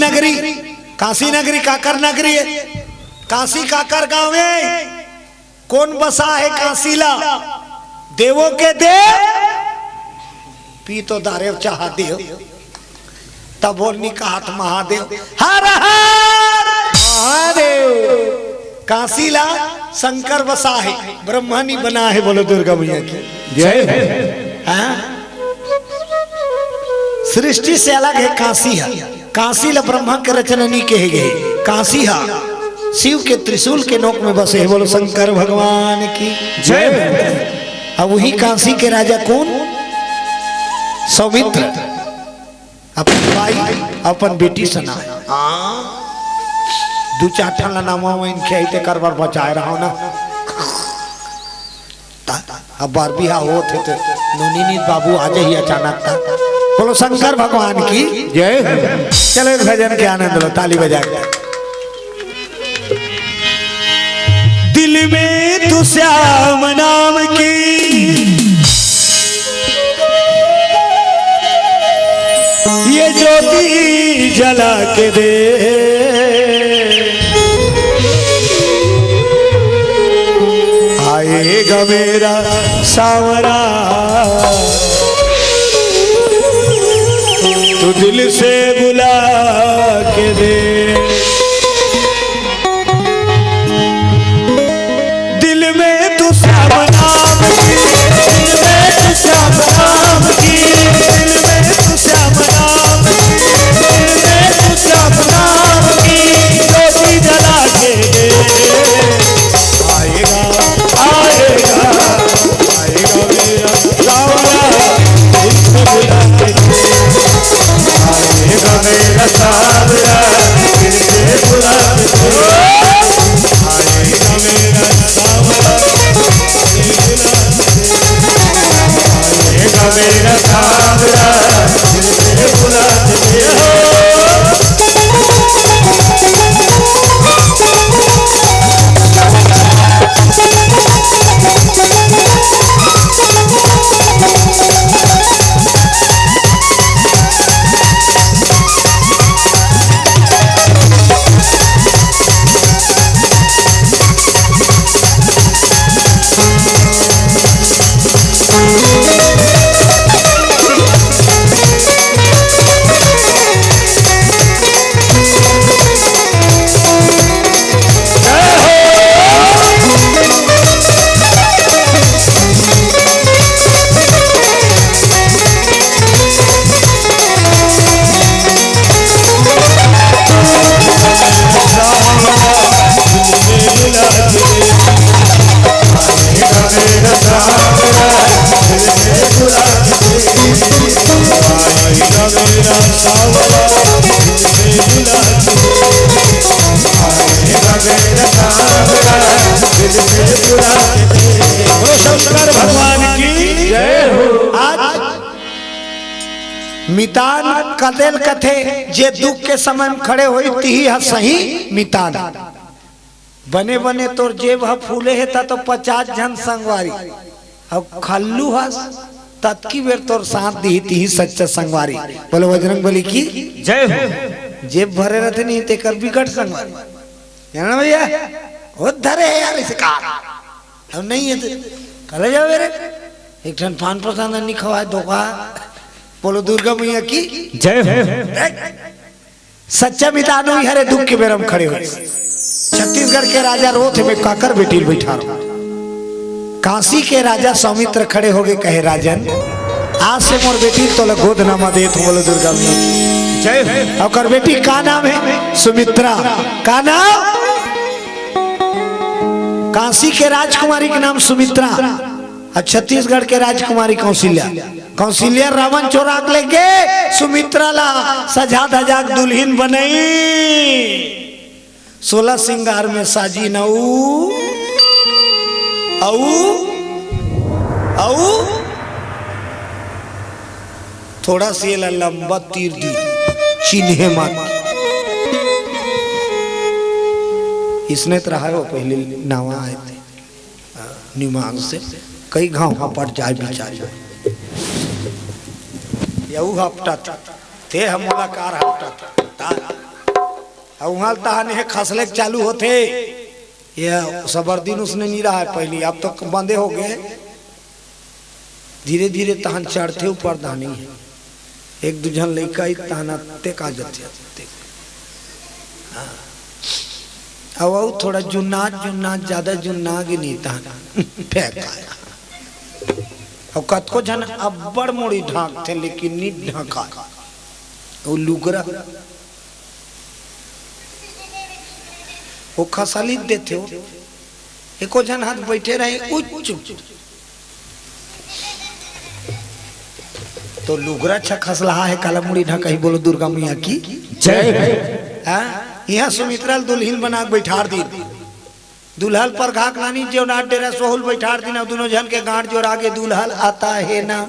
नगरी, काशी नगरी काकर नगरी है। काशी काकर गांव है। कौन बसा है काशीला? देवों के देव पी तो दारेव चाह देव, तब बोलनी कहा महादेव, हर हर महादेव। काशीला शंकर बसा है, ब्रह्मणी बना है। बोलो दुर्गा मैया की जय। हाँ? सृष्टि से अलग है काशी है। काशी ला ब्रह्मा के रचननी कहे गए। काशी है शिव के त्रिशूल के नोक में बसे है। बोलो शंकर भगवान की जय। अब वही काशी के राजा कौन? सौमित्र अपन भाई अपन बेटी सना। दू चार ठन नाम इनके करबार बचाए रहा ना। अब बार बिहा होते तो नोनी बाबू आ जाइए अचानक था। बोलो शंकर भगवान की जय। चलो इस भजन के आनंद लो, ताली बजा के। दिल में तू श्याम नाम की ये ज्योति जला के दे, आएगा मेरा सावरा तू दिल से बुला के दे। दिल में तू श्याम नाम की, दिल में तू श्याम नाम की, दिल में तू श्याम नाम की, दिल में तू श्याम नाम की ज्योति जला के दे। आएगा आएगा आएगा मेरा सावरा दिल से बुला के दे। आएगा मेरा सावरा दिल से बुला के दे। आएगा मेरा सावरा दिल से बुला के दे। आएगा मेरा सावरा दिल से बुला के दे। शंकर भगवान की जय हो। आज मितान कदेल कथे जे दुख के समय में खड़े हुई तिही है सही मितान। बने बने तोर जेब ह फूले है ता तो 50 जन संगवारी। अब खल्लू हस तत्की बेर तोर साथ दी तिही सच्चा संगवारी। बोलो बजरंग बली की जय हो। जेब भरे रहते नहीं ते कर बिगड़ संगवारी। जाना भैया वो धरे है यार इसे कार अब नहीं है करे जाओ मेरे एक ठन पान पसंद नहीं खवाए धोखा। बोलो दुर्गा मैया की जय हो। सच्चा मितानो हरे दुख के बेरम खड़े हुए। छत्तीसगढ़ के राजा रोथ में काकर बेटी बैठा रहो। काशी के राजा सौमित्र खड़े हो गए, कहे राजन आज से मोर बेटी तो गोद नामा दे। तो बोलो दुर्गा मैया की जय हो। और बेटी का नाम है सुमित्रा। का नाम? काशी के राजकुमारी के नाम सुमित्रा और छत्तीसगढ़ के राजकुमारी कौशल्या। कौशल्या रावण चोरा लेके सुमित्रा ला सजा धजा दुल्हन बनई। 16 सिंगार में साजी नऊ थोड़ा सी लंबा तीर दी चिन्हे मत। इसने तो रहा वो पहले नावा आए थे निमाग से कई गांव का पट जाए बिचार यू हफ्ता थे हम मुलाकार हफ्ता था वहां तहाने है खसले चालू होते ये सबर दिन उसने नहीं रहा है पहले, अब तो बंदे हो गए। धीरे धीरे तहन चढ़ते ऊपर दानी है, एक दूजन लड़का ही तहना ते का जाते। अब थोड़ा जुन्नात ज्यादा जुन्ना की नहीं तहन फेंका। और कतको जन अब्बड़ मोड़ी ढाक थे लेकिन नहीं ढाका। वो लुगरा वो खसली देते हो, एको जन हाथ बैठे रहे उच्च तो लुगरा अच्छा खसला है काला मुड़ी ढाका ही। बोलो दुर्गा मैया की जय। यहाँ सुमित्रा दुल्हन बना के बैठार दी, दुल्हल पर घाक लानी जो ना डेरा सोहुल बैठार दी ना, दोनों जन के गांठ जोड़ आगे दुल्हल आता है ना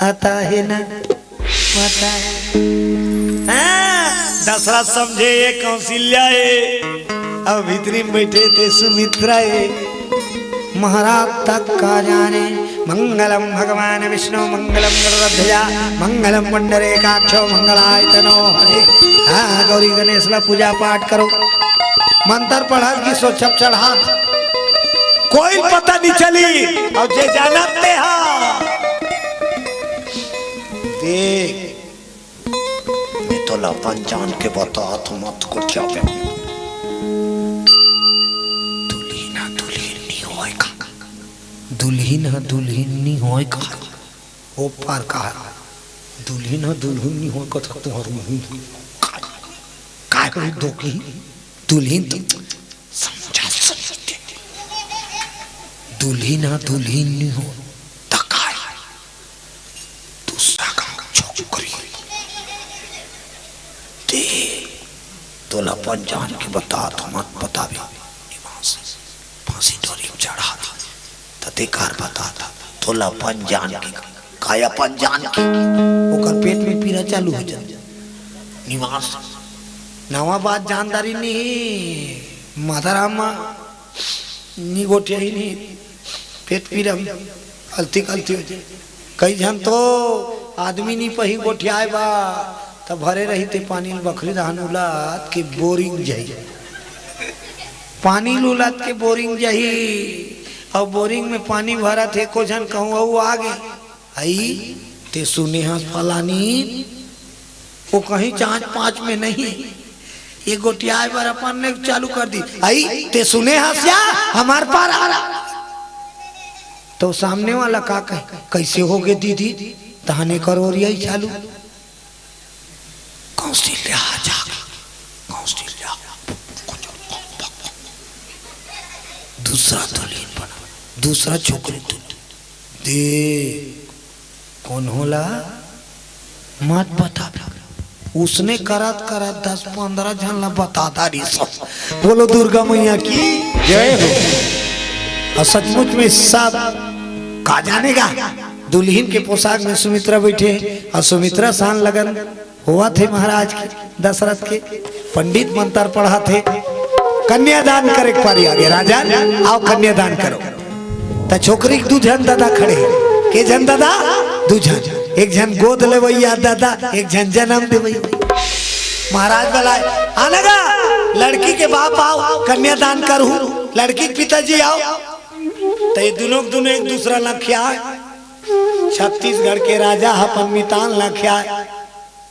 आता है ना आता है। दशरथ समझे ये कौशल्या अब भीतरी में बैठे थे सुमित्रा महाराज तक का जाने। मंगलम भगवान विष्णु मंगलम गरुड़ध्वजा मंगलम पुंडरीकाक्षो मंगलायतनो हरे। हाँ गौरी गणेश ला पूजा पाठ करो, मंत्र पढ़ा की सो छप चढ़ा, कोई पता नहीं चली। और जे जानते हाँ देख मैं तो लपन जान के बता तो मत को क्या पे दुल्हन होय का ओ पार का दुल्हन होय का तुम्हार काय कोई दोकी दुल्हन तो समझा सकते दुल्हन हो तकाय दूसरा का छोकरी दे तोला पंजान के बता तो मत बता भी फांसी डोरी चढ़ा ततेकार बता था तोला पंजान के काया पंजान के ओकर पेट में पीड़ा चालू हो जाए निवास नवा बात जानदारी नहीं मातारामा नी गोटिया ही नहीं पेट पीड़ा गलती हो जाए। कई जन तो आदमी नहीं पही गोठियाए बा तब भरे रही थे पानी बखरी धान उलात के बोरिंग जाई, पानी उलात के बोरिंग जाई। और बोरिंग में पानी भरा थे को जन कहूँ वो आगे आई ते सुने हाँ फलानी वो कहीं 4-5 में नहीं, ये गोटिया पर अपन ने चालू कर दी। आई ते सुने हाँ क्या हमारे पार आ रहा तो सामने वाला का कहे कैसे हो गए दीदी तहाने करो यही चालू कौशल्या कौशल्या दूसरा दुल्हन बना दूसरा छोकरी दे कौन होला मत बता। उसने करत 10-15 जन ला बताता रही सब। बोलो दुर्गा मैया की जय हो। और सचमुच में सब का जानेगा दुल्हन के पोशाक में सुमित्रा बैठे और सुमित्रा सान लगन हुआ थे महाराज के दशरथ के पंडित मंत्र पढ़ा थे कन्यादान करे पारी आगे राजा आओ कन्यादान करो तो छोकरी दू जन दादा खड़े के जन दादा दू जन, एक जन गोद ले भैया दादा एक जन जन्म दे भैया। महाराज बोला आनेगा लड़की के बाप आओ कन्यादान करूं, लड़की के पिताजी आओ तो ये दोनों एक दूसरा लखिया। छत्तीसगढ़ के राजा अपन मितान लखिया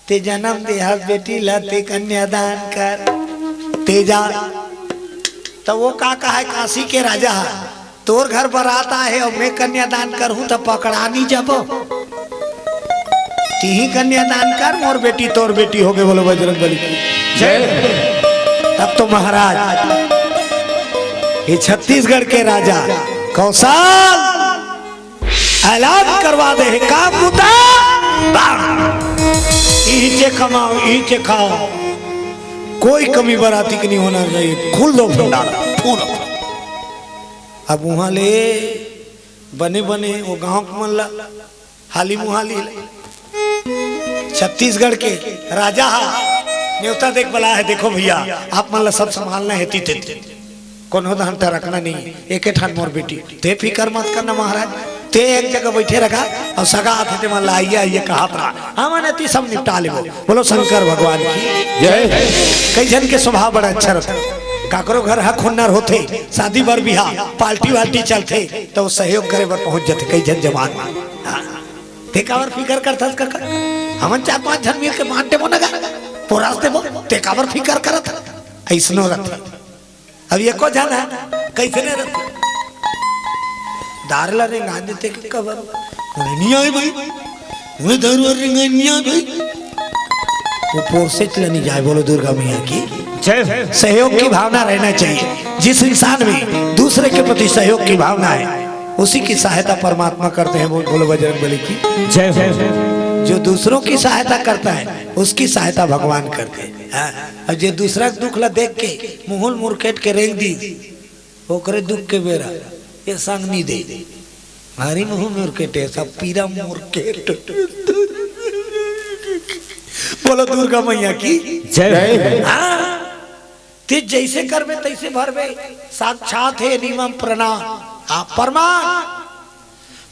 ते जन्म दे हर बेटी लते कन्यादान कर तेजा। तो वो का है काशी के राजा तोर घर बरात है और मैं कन्यादान करूं तो पकड़ानी जब तीही कन्यादान कर मोर बेटी तोर बेटी हो गए। बोलो बजरंगबली की जय। तब तो महाराज ये छत्तीसगढ़ के राजा कौशल ऐलान करवा दे काम मुद्दा इचे कमाओ इचे खाओ, कोई कमी बराती की नहीं होना चाहिए, खुल दो भंडारा फूल। अब वहां ले बने वो गांव के मन ला हाली मुहाली छत्तीसगढ़ के राजा न्योता देख बला है देखो भैया आप मन ला सब संभालना है तीते कोनो धन रखना नहीं एक ठान मोर बेटी ते फिकर मत करना महाराज ते एक जगह बैठे रखा और सगा थे मन लाइए आइए कहा था हमने ती सब निपटा ले बोलो शंकर भगवान की जय। कई जन के स्वभाव बड़ा अच्छा रहता काकरो घर हा खुन्नर होते शादी बर बिहा पार्टी वार्टी चलते तो सहयोग करे बर पहुंच जाते कई जन जवान ते कावर फिकर करता काका हमन 4-5 जन मिल के बांटे मोनगा पोरास देबो ते कावर फिकर करत ऐसनो रहते अब एको जाना कैसे ने रहते दारला रिंगा देते के कबर नहीं आई भाई मैं दारू रिंगा नहीं आई भाई ऊपर से चलनी जाए बोलो दुर्गा मैया की जय। सहयोग की भावना रहना चाहिए जिस इंसान में दूसरे के प्रति सहयोग की भावना है उसी की सहायता परमात्मा करते हैं बोलो बजरंगबली की जय। जो दूसरों की सहायता करता है उसकी सहायता भगवान करते हैं और जो दूसरा दुख ला देख के मुहुल मुरकेट के रेंग दी ओकरे दुख के बेरा ये संग नहीं दे हरी मुहुल मुरकेट सब पीरा मुरकेट बोलो दुर्गा मैया की जय। ते जैसे करबे तैसे भरबे साक्षात है निमम प्रणाम प्रमाण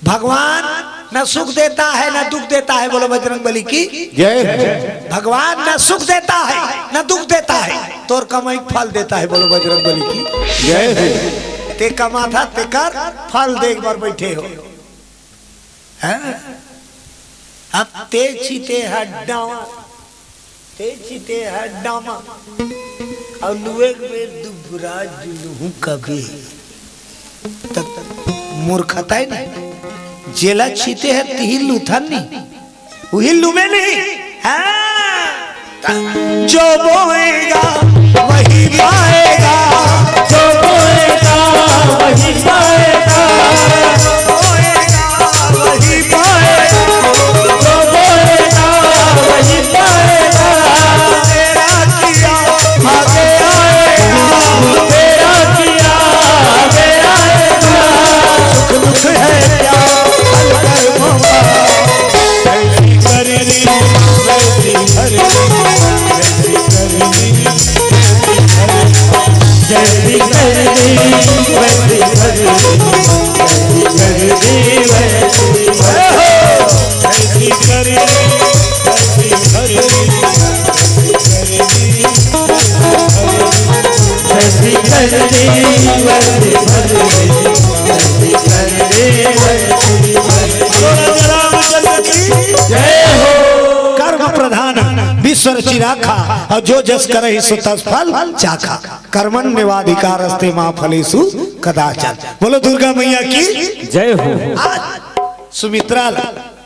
भगवान न सुख देता है न दुख देता है बोलो बजरंगबली की जय। भगवान न सुख देता है न दुख देता है तोर कमाई फल देता है बोलो बजरंगबली की जय। ते कमा था ते कर फल देख बार बैठे हो अब ते छीते हड्डावा ते छीते हड्डामा और लुए में दुबरा जुलूं कभी तक मूर्खता है नहीं जेला छीते है ती लुथन नहीं वही लुमे नहीं जो बोएगा वही पाएगा जो बोएगा वही पाएगा वही पाएगा जो बोएगा वही पाएगा तेरा किया आगे आएगा तेरा किया आगे आएगा दुख है क्या हल कर मोगा कैसी करनी वैसी भरनी जैसी करनी वैसी भरनी जैसी करनी वैसी भरनी जैसी करनी वैसी भरनी जैसी करनी वैसी भरनी जय हो। कर्म प्रधान विश्व रचि राखा और जो जस करे सो तस फल चाखा कर्मण मेवाधिकार अस्ते मां फलेषु कदाचन बोलो दुर्गा मैया की जय हो। आज सुमित्रा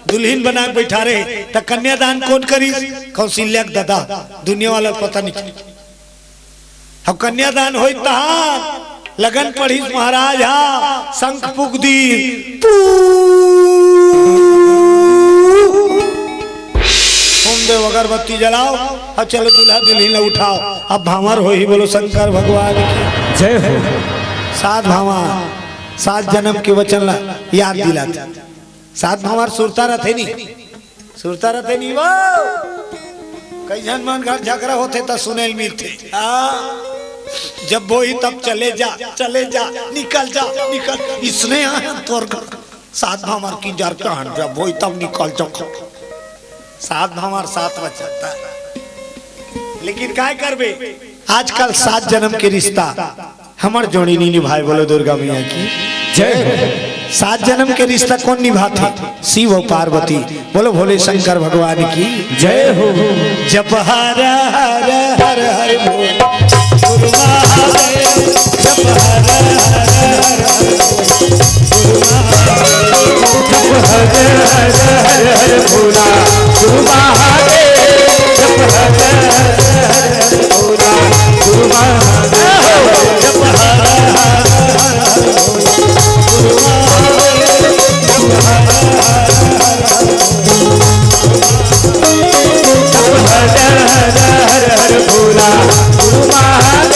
दुल्हन बना के बैठा रहे तो कन्यादान कौन करी कौशल्या दादा दुनिया वाला पता नहीं अब कन्यादान हो लगन पढ़ी महाराज हा शंख पुग दी देव अगरबत्ती जलाओ और चलो दूल्हा दुल्हन उठाओ अब भावर हो ही बोलो शंकर भगवान की जय हो। 7 भावा 7 जन्म के वचन ला याद दिलाते 7 भावर सुरता रहते नहीं सुरता रहते नहीं वो कई जन मन घर झगड़ा होते तो सुनेल मिलते जब वो ही तब चले जा निकल इसने आया तोर 7 भावर की जार का जब वो ही तब निकल जाओ 7 भावर 7 बचता है लेकिन काय करबे आजकल 7 जन्म के रिश्ता हमार जोड़ी नहीं निभाए बोलो दुर्गा मैया की जय। 7 जन्म के रिश्ता कौन निभाते शिव और पार्वती बोलो भोले शंकर भगवान की जय हो। जप हर हर हर हर बोल गुरु महादेव जप हर हर हर हर भोला गुरु महादेव जप हर हर भोला गुरु महादेव जप हर हर भोला गुरु महादेव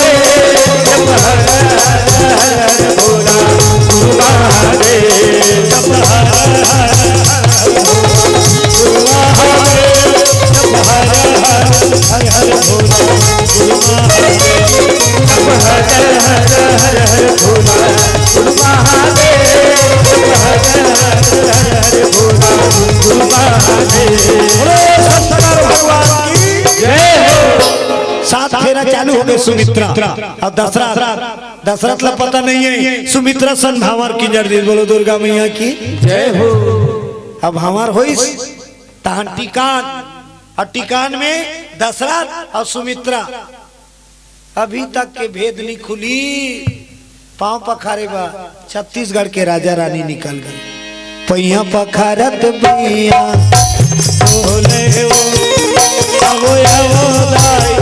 जप हर हर भोला गुरु महादेव जप हर भोला गुरु महादेव भगवान की सात फेरा चालू हो गए सुमित्रा अब दशरथ ला पता नहीं है सुमित्रा सन भावर की जर्दी बोलो दुर्गा मैया की जय हो। अब हमार होइस तहन टिकान और टिकान में दशरथ और सुमित्रा अभी तक के भेद नहीं खुली। पांव पखारे बा छत्तीसगढ़ के राजा रानी निकल गए पैया पखारत भैया बोले वो आवो आवो दाई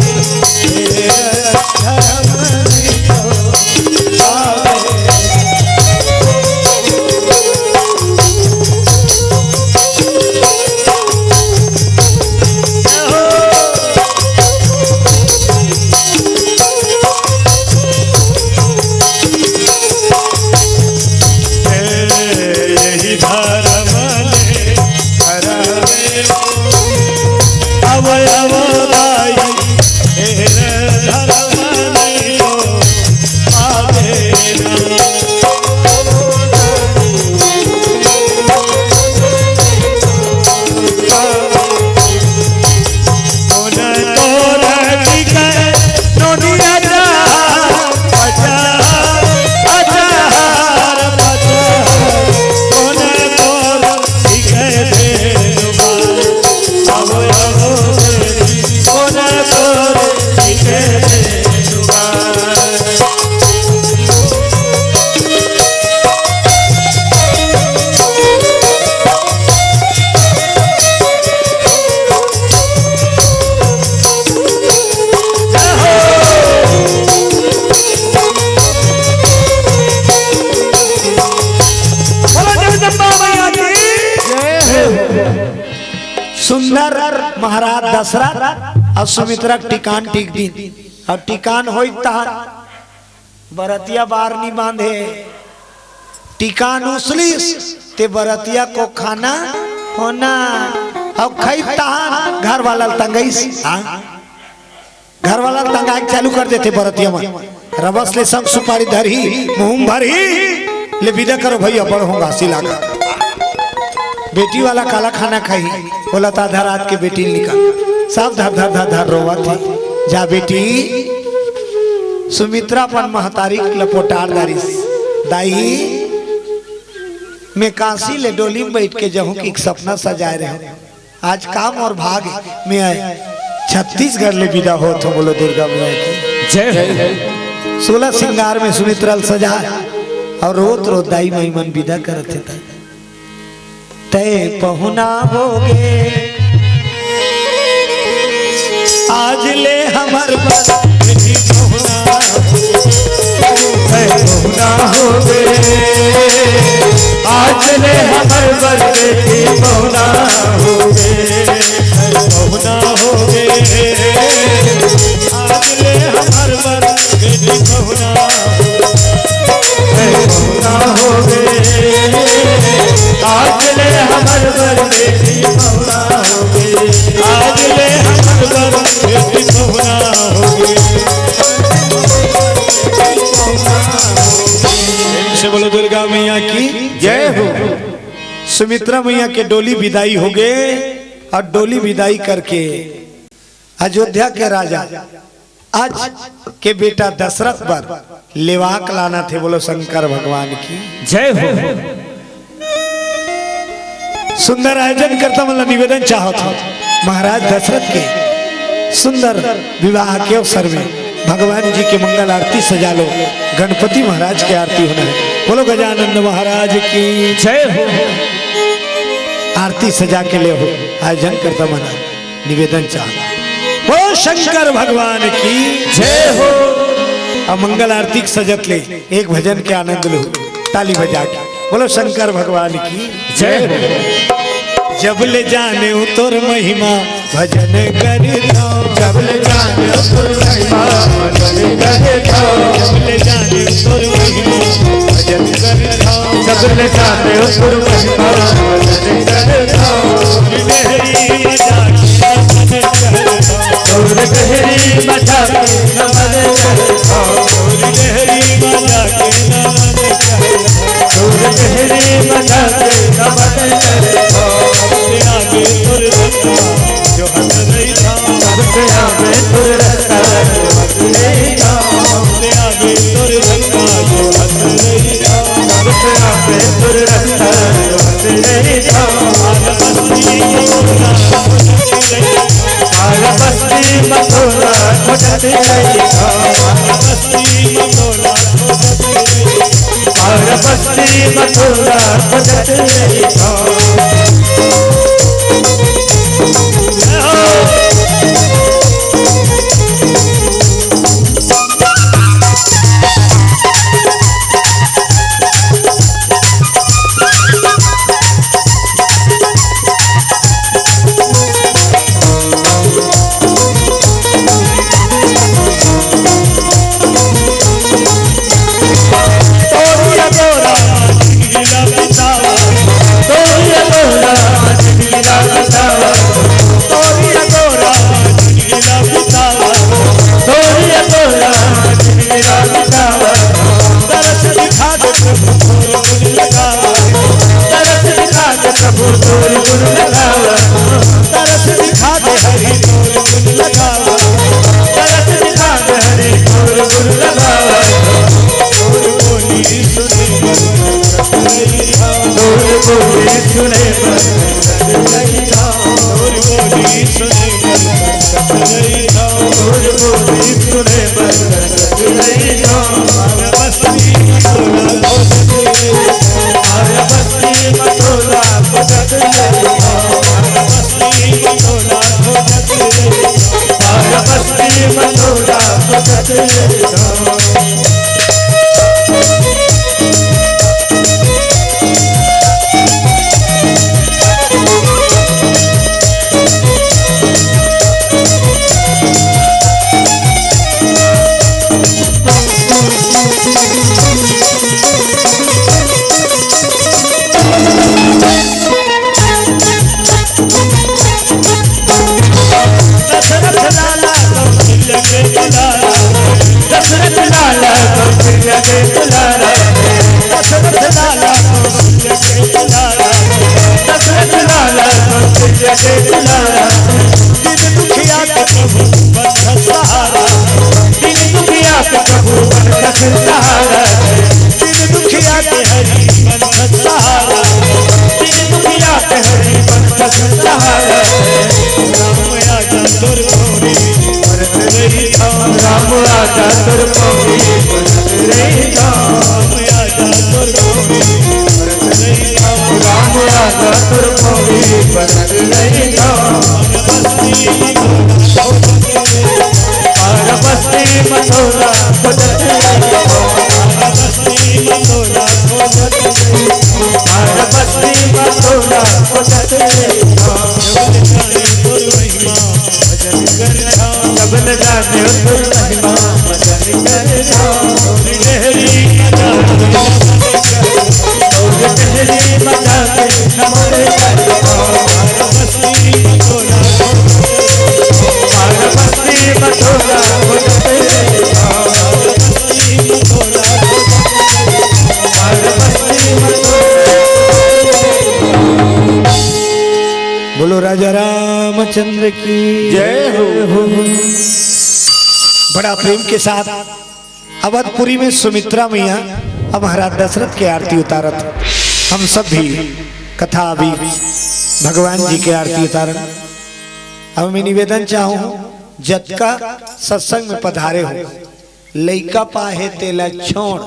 सुंदर महाराज दशरथ और सुमित्रा टिकान टिक दी और टिकान हो बरतिया बार नहीं बांधे टिकान उसलिस ते बरतिया को खाना होना और खाई तहान घर वाला तंगईस घर वाला तंगाई चालू कर देते बरतिया में रबस ले संग सुपारी धरी मुंह भरी ले विदा करो भैया बड़ होगा सिला का बेटी वाला काला खाना खाई बोला था आधा रात के बेटी निकाल सब धर धर धर धर रोवा थी जा बेटी सुमित्रा पन महतारी लपोटार दारी दाई मैं काशी ले डोली में बैठ के जाऊं कि एक सपना सजाए रहे आज काम और भाग में आए छत्तीसगढ़ ले विदा हो तो बोलो दुर्गा मैया की जय। 16 श्रृंगार में सुमित्रा सजा और रोत रोत दाई महिमन विदा करते थे तय पहुना होगे आज ले हमर बेटी पहुना पहुना होगे आज ले हमर बेटी पहुना होगे पहुना होगे आज ले हमर बेटी पहुना होगे आज ले हमर बेटी पहुना होगे आज ले हमर बेटी पहुना होगे से बोलो दुर्गा मैया की जय हो। सुमित्रा मैया के डोली विदाई हो गए और डोली विदाई करके अयोध्या के राजा आज के बेटा दशरथ पर लेवाक लाना थे बोलो शंकर भगवान की जय हो। सुंदर आयोजन करता मतलब निवेदन चाहो था महाराज दशरथ के सुंदर विवाह के अवसर में भगवान जी के मंगल आरती सजा लो गणपति महाराज की आरती होना है बोलो गजानंद महाराज की जय हो। आरती सजा के ले हो आयोजन करता महाराज निवेदन चाहो वो शंकर भगवान की जय हो। अब मंगल आरती सजत ले एक भजन के आनंद लो ताली बजा के बोलो शंकर भगवान की जय हो। जब ले जाने तोर महिमा भजन कर जब ले जाने तोर महिमा भजन कर जब ले जाने तोर महिमा भजन कर जब ले जाने तोर महिमा भजन कर लहरी बजा के और लहरी बजा के नमन लहरी बजा के नमन और लहरी बजा के और बस्ती मथुरा खोजत रही बोलो राजा रामचंद्र की जय हो। बड़ा प्रेम के साथ अवधपुरी में सुमित्रा मैया अब महाराज दशरथ के आरती उतारत। हम सब भी कथा अभी भगवान जी के आरती उतारन। अब मैं निवेदन चाहूं जतका सत्संग में पधारे हो लइका पाहे तेला छोड़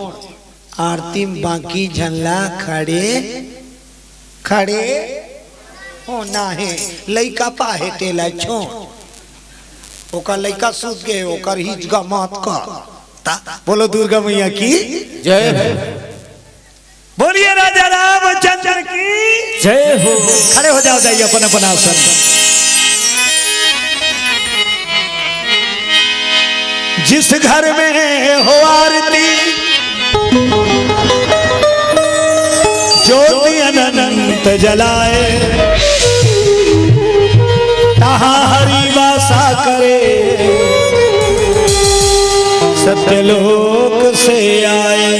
आरती बाकी झल्ला खड़े खड़े होना है। लइका पाहे तेला छोड़ ओका लइका सूत गए ओकर हिजगा मात का बोलो दुर्गा मैया की जय। बोलिए राजा रामचंद्र की जय हो। खड़े हो जाओ जाइए अपन अपन आसन। जिस घर में हो आरती ज्योति अनंत जलाए तहाँ हरि वासा करे सत्यलोक से आए।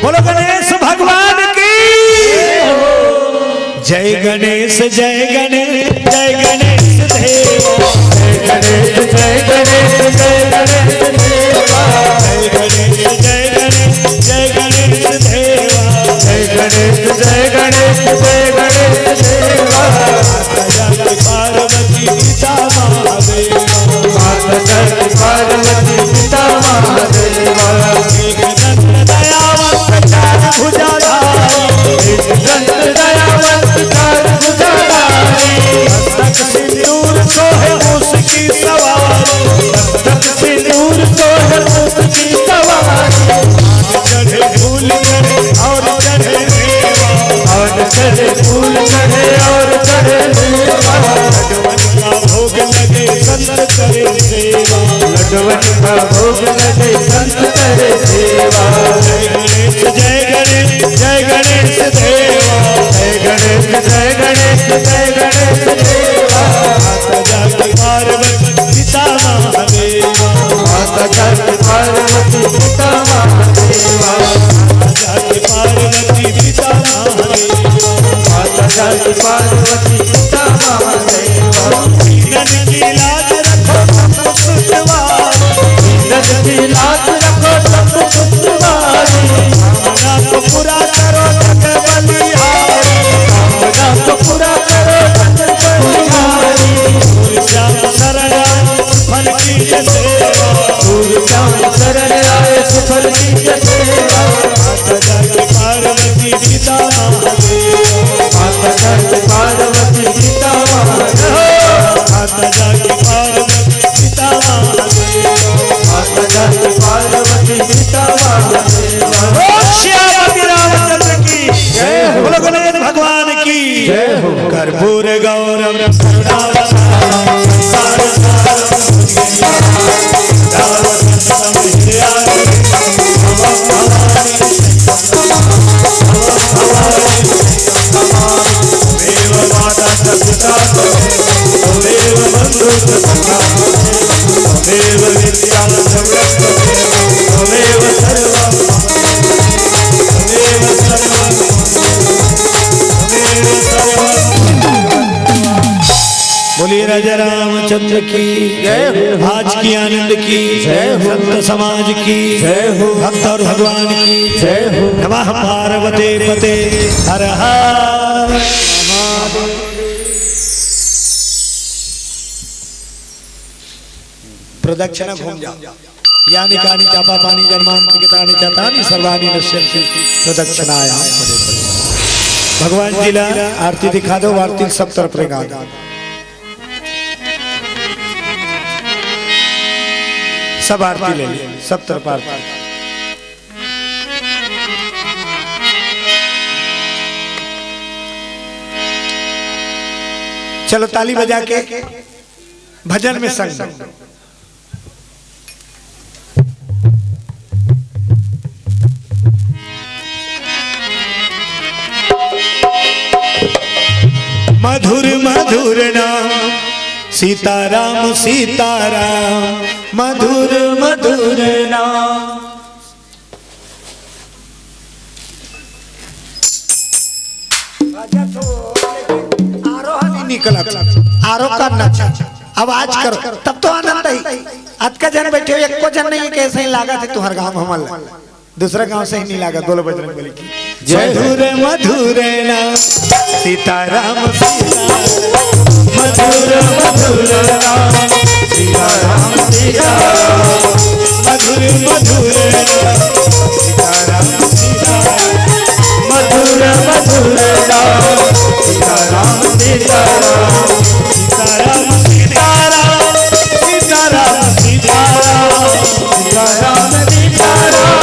बोलो गणेश भगवान की जय गणेश जय गणेश जय गणेश देवा जय गणेश जय गणेश जय गणेश जय गणेश जय गणेश जय गणेश देवा जय गणेश जय गणेश जय गणेश देवा पार्वती पिता महादेव करे सेवा, लडवन का भोग लगे संत करे सेवा। जय गणेश जय गणेश देवा, जय गणेश जय गणेश जय गणेश देवा। माता जाति पार्वती पिता महादेवा, माता जाति पार्वती पिता महादेवा, माता जाति पार्वती पिता महादेवा, माता जाति पार्वती पिता महादेवा। ईंधन की लाज रखो सब पुत्रवारी, ईंधन की लाज रखो सब पुत्रवारी। कामना को पूरा करो जग बलिहारी, कामना को पूरा करो जग बलिहारी। सूर्य श्याम शरण आए सुफल की सेवा, सूर्य श्याम शरण आए सुफल की सेवा। माता जाति पार्वती पिता महादेवा, माता जाति पार्वती पिता महादेवा, माता जाति पार्वती पिता महादेवा, माता जाति पार्वती पिता महादेवा। श्यामति रामचंद्र की जय हो, बोलो गणेश भगवान की जय हो। कर्पूर गौरव करुणावतारम देव माता पिता देव बंधु सखा देव विद्या जगत देव सर्वं देव सर्वं देव सर्वं। बोलिए राजा रामचंद्र की जय हो, आज की आनंद की जय हो, संत समाज की जय हो, भक्त और भगवान की जय हो। नमः पार्वते पते हर हर। प्रदक्षिणा घूम जाओ। यानी कानि चापा पानी जन्मांतरितानि चतानि सर्वाणि नश्यन्ति प्रदक्षिणायां पदे पदे। भगवान जी ला आरती दिखा दो, आरती सब तरफ रेगा दो। सब आरती ले ली, सब तरफ आरती। चलो ताली बजा के भजन में संग। मधुर मधुर नाम सीताराम सीताराम, मधुर मधुर नाम। आरोह निकला, आरोह करना आवाज करो तब तो आनंद ही। आज का जन बैठे हो, एक को जन नहीं कैसे ही लागा थे तुम्हारे गांव हमारा, दूसरा गांव से ही नहीं लागा। बोलो बजरंग बली की जय। मधुर मधुर नाम सीताराम सीताराम, मधुर मधुर नाम सीताराम सीताराम, मधुर मधुर नाम सीताराम सीताराम, मधुर मधुर नाम सीताराम सीताराम, सीताराम सीताराम, सीताराम सीताराम, सीताराम सीताराम,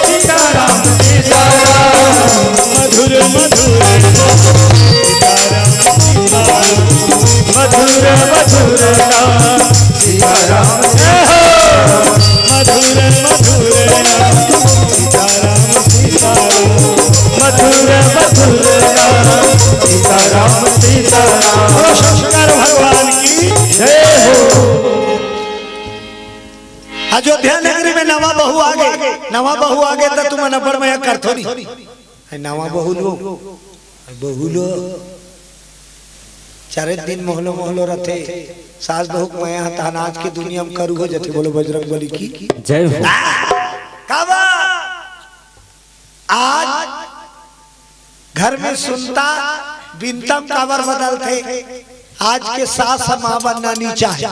सीताराम सीताराम। मधुर मधुर सीताराम सीताराम, मधुर मधुर नाम सीताराम मधुर मधुर नाम सीताराम सीताराम, मधुर मधुर नाम सीताराम सीताराम। बोलो शंकर भगवान की जय हो। अयोध्या नगरी में नवा बहू आ गए तो तुम नंबर में कर थोड़ी नवा बहू लो चारे दिन मोहलो मोहलो रथे सास बहू मैं अनाज की दुनिया में करू हो जाते। बोलो बजरंग बली की जय हो। काबा आज घर में सुनता बिनतम काबर बदलते। आज के सास माँ बनना नहीं चाहे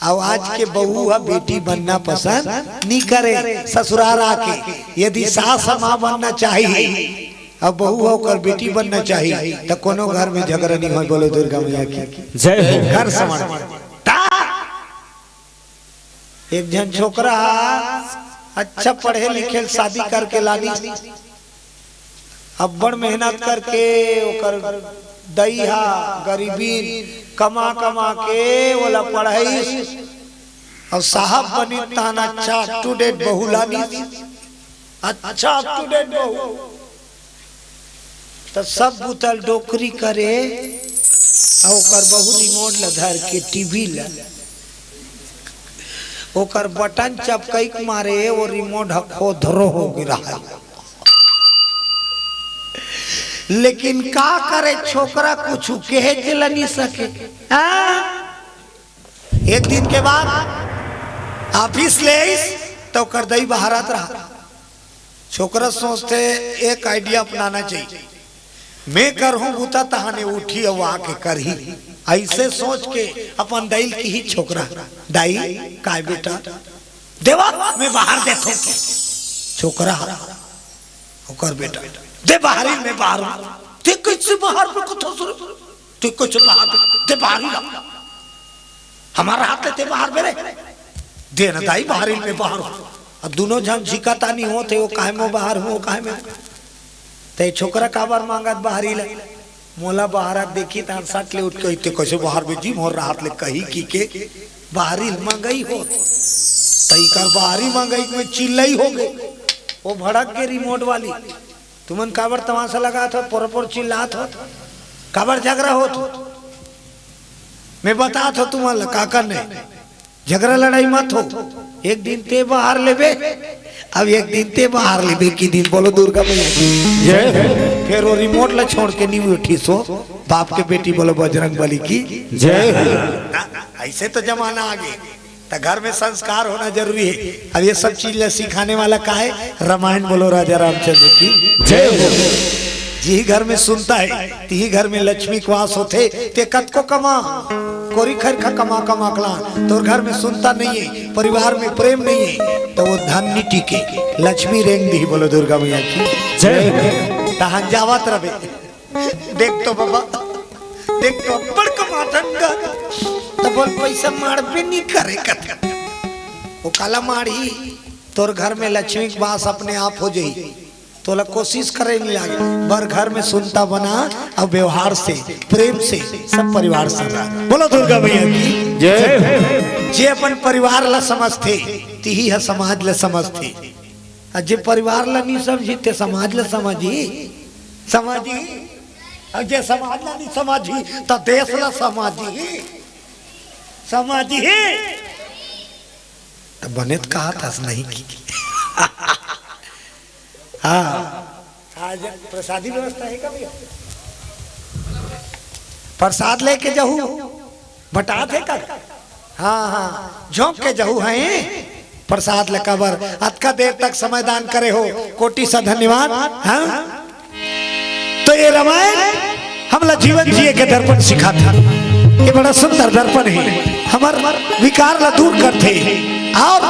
और आज के बहू बेटी बनना पसंद नहीं करे। ससुराल आके यदि सास माँ बनना चाहिए अब बहू होकर बेटी बनना चाहिए तो कोनो घर में झगड़ा नहीं हो। बोलो दुर्गा मैया की जय हो। घर समझ एक जन छोकरा अच्छा पढ़े लिखे शादी करके लानी अब बड़ मेहनत करके ओकर दैहा गरीबी कमा कमा के बोला पढ़ाई और साहब बनी तान अच्छा अप टू डेट बहू लानी, अच्छा अप टू डेट बहू तो सब बुतल डोकरी करे और ओकर बहू रिमोट ल धर के टीवी ला ओकर बटन चपकई मारे वो रिमोट हखो धरो हो गिरा। लेकिन का करे छोकरा कुछ कहे चल नहीं सके। एक दिन के बाद ऑफिस ले तो कर दई बहारत रहा। छोकरा सोचते एक आइडिया अपनाना चाहिए, मैं कर हूं बूता तहाने उठी और आके कर ही, ऐसे सोच के अपन दाइल की ही छोकरा दाई काय बेटा देवा मैं बाहर देखो छोकरा होकर बेटा दे बाहरी में बाहर ते कुछ बाहर पे कुछ ते कुछ बाहर ते बाहरी हमारा हाथ लेते बाहर मेरे दे ना दाई बाहरी में बाहर अब दोनों जन झिकाता नहीं होते वो काहे में बाहर हो काहे में ते छोकरा काबर मांगत बाहरी ले मोला बाहर देखी तान सट ले उठ के इते कैसे बाहर में जी मोर रात ले कही की के बाहरी मंगई हो तई कर बाहरी मंगई में चिल्लई हो गई वो भड़क के रिमोट वाली तुमन काबर तमाशा लगा था पोर चिल्लात हो काबर झगड़ा हो तो मैं बता था तुम्हारा का करने झगड़ा लड़ाई मत हो। एक दिन ते बाहर लेबे अब एक दिन ते बाहर लेबे की दिन बोलो दुर्गा मैया फिर वो रिमोट ला छोड़ के नहीं उठी सो बाप के बेटी बोलो बजरंग बली की जय। ऐसे तो जमाना आ गया तो घर में संस्कार होना जरूरी है। अब ये सब चीज सिखाने वाला का है रामायण बोलो राजा रामचंद्र की जय हो। जी घर में सुनता है ती घर में लक्ष्मी के वास होते ते कत को कमा कोरी खर खा कमा कमा कला तो घर में सुनता नहीं है परिवार में प्रेम नहीं है तो वो धन नहीं टिके लक्ष्मी रेंग दी बोलो दुर्गा मैया की जय। तहां जावत रहे देख तो बाबा देख तो बड़ कमाथन का तो बोल पैसा मार पे नहीं करे कत वो काला मारी तोर घर में लक्ष्मी के वास अपने आप हो जाई तो ला कोशिश करे नहीं लागे बर घर में सुनता बना अब व्यवहार से प्रेम से सब परिवार से बोलो दुर्गा मैया की जय। जे अपन परिवार ला समझते तिही है समाज ला समझते और जे परिवार ला नहीं समझते समाज ला समझी समझी और जे समाज ला नहीं समझी तो देश ला समझी समझी तो बने तो कहा था नहीं की हाँ आज प्रसादी व्यवस्था है क्या भैया प्रसाद लेके जाहू बटा थे का हाँ हाँ झोंक के जाहू है प्रसाद लेकर अतका देर तक समय दान करे हो कोटि सा धन्यवाद। हाँ तो ये रामायण हमला जीवन जिए के दर्पण सिखाता ये बड़ा सुंदर दर्पण है हमार विकार ला दूर करते और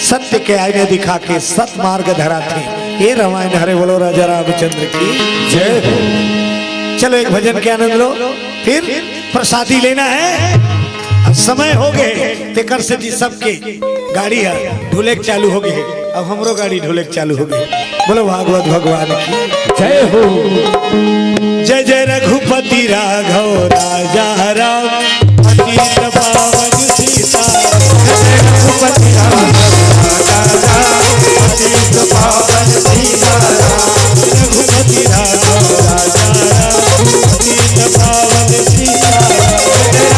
सत्य के आईने दिखा के सत मार्ग धराते ये रामायण हरे बोलो राजा रामचंद्र की जय। चलो एक भजन के आनंद लो फिर प्रसादी लेना है समय हो गए तेकर से जी सबके गाड़ी है ढोलक चालू हो गए अब हमरो गाड़ी ढोलक चालू हो गए बोलो भागवत भगवान की जय हो। जय जय रघुपति राघव राजा राम अतीत पावन सीता जय रघुपति राघव राजा राम अतीत पावन सीता रघुपति राघव राजा राम अतीत पावन सीता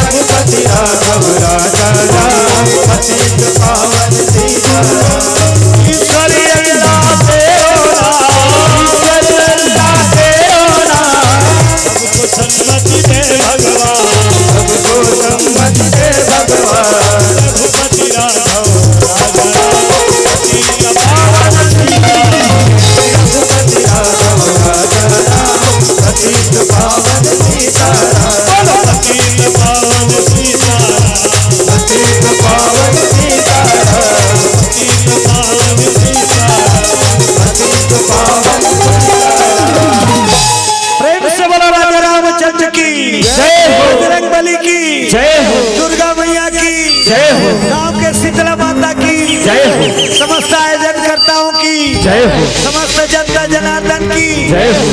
रघुपति राघव राजा राम अतीत पावन सीता ईश्वरी अल्लाह सबको सन्मति दे भगवान सबको सन्मति दे भगवान रघुपति राघव राजा राम अतीत पावन सीता रघुपति राघव राजा राम अतीत पावन सीता अतीत पावन सीता अतीत पावन सीता अतीत पावन सीता अतीत पावन प्रेम से बोलो राजा रामचंद्र की जय हो बजरंग बली की जय हो दुर्गा मैया की जय हो गांव के शीतला माता की जय हो समस्त आयोजनकर्ताओं की जय हो समस्त जनता जनार्दन की जय हो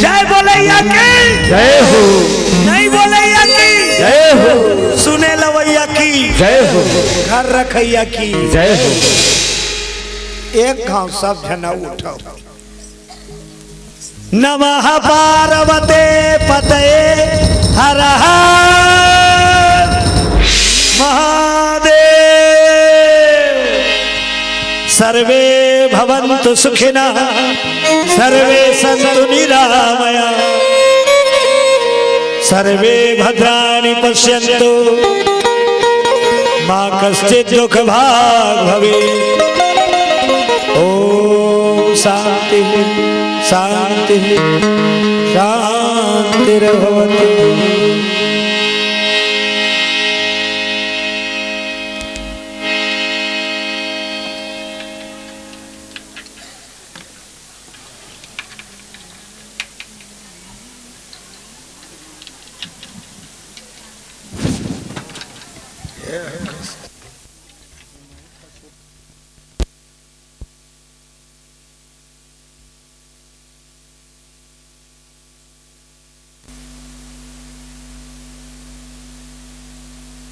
जय बोलैया की जय हो। जय हो घर रखैया की जय हो। एक गांव सब जना उठाओ। नमः पार्वते पतये हर हर महादेव। सर्वे भवन्तु सुखिनः सर्वे सन्तु निरामया सर्वे भद्राणि पश्यन्तु मा कश्चित् दुःखभाग् भवेत्। ओम शांति शांति शांतिर्भवतु। Yeah.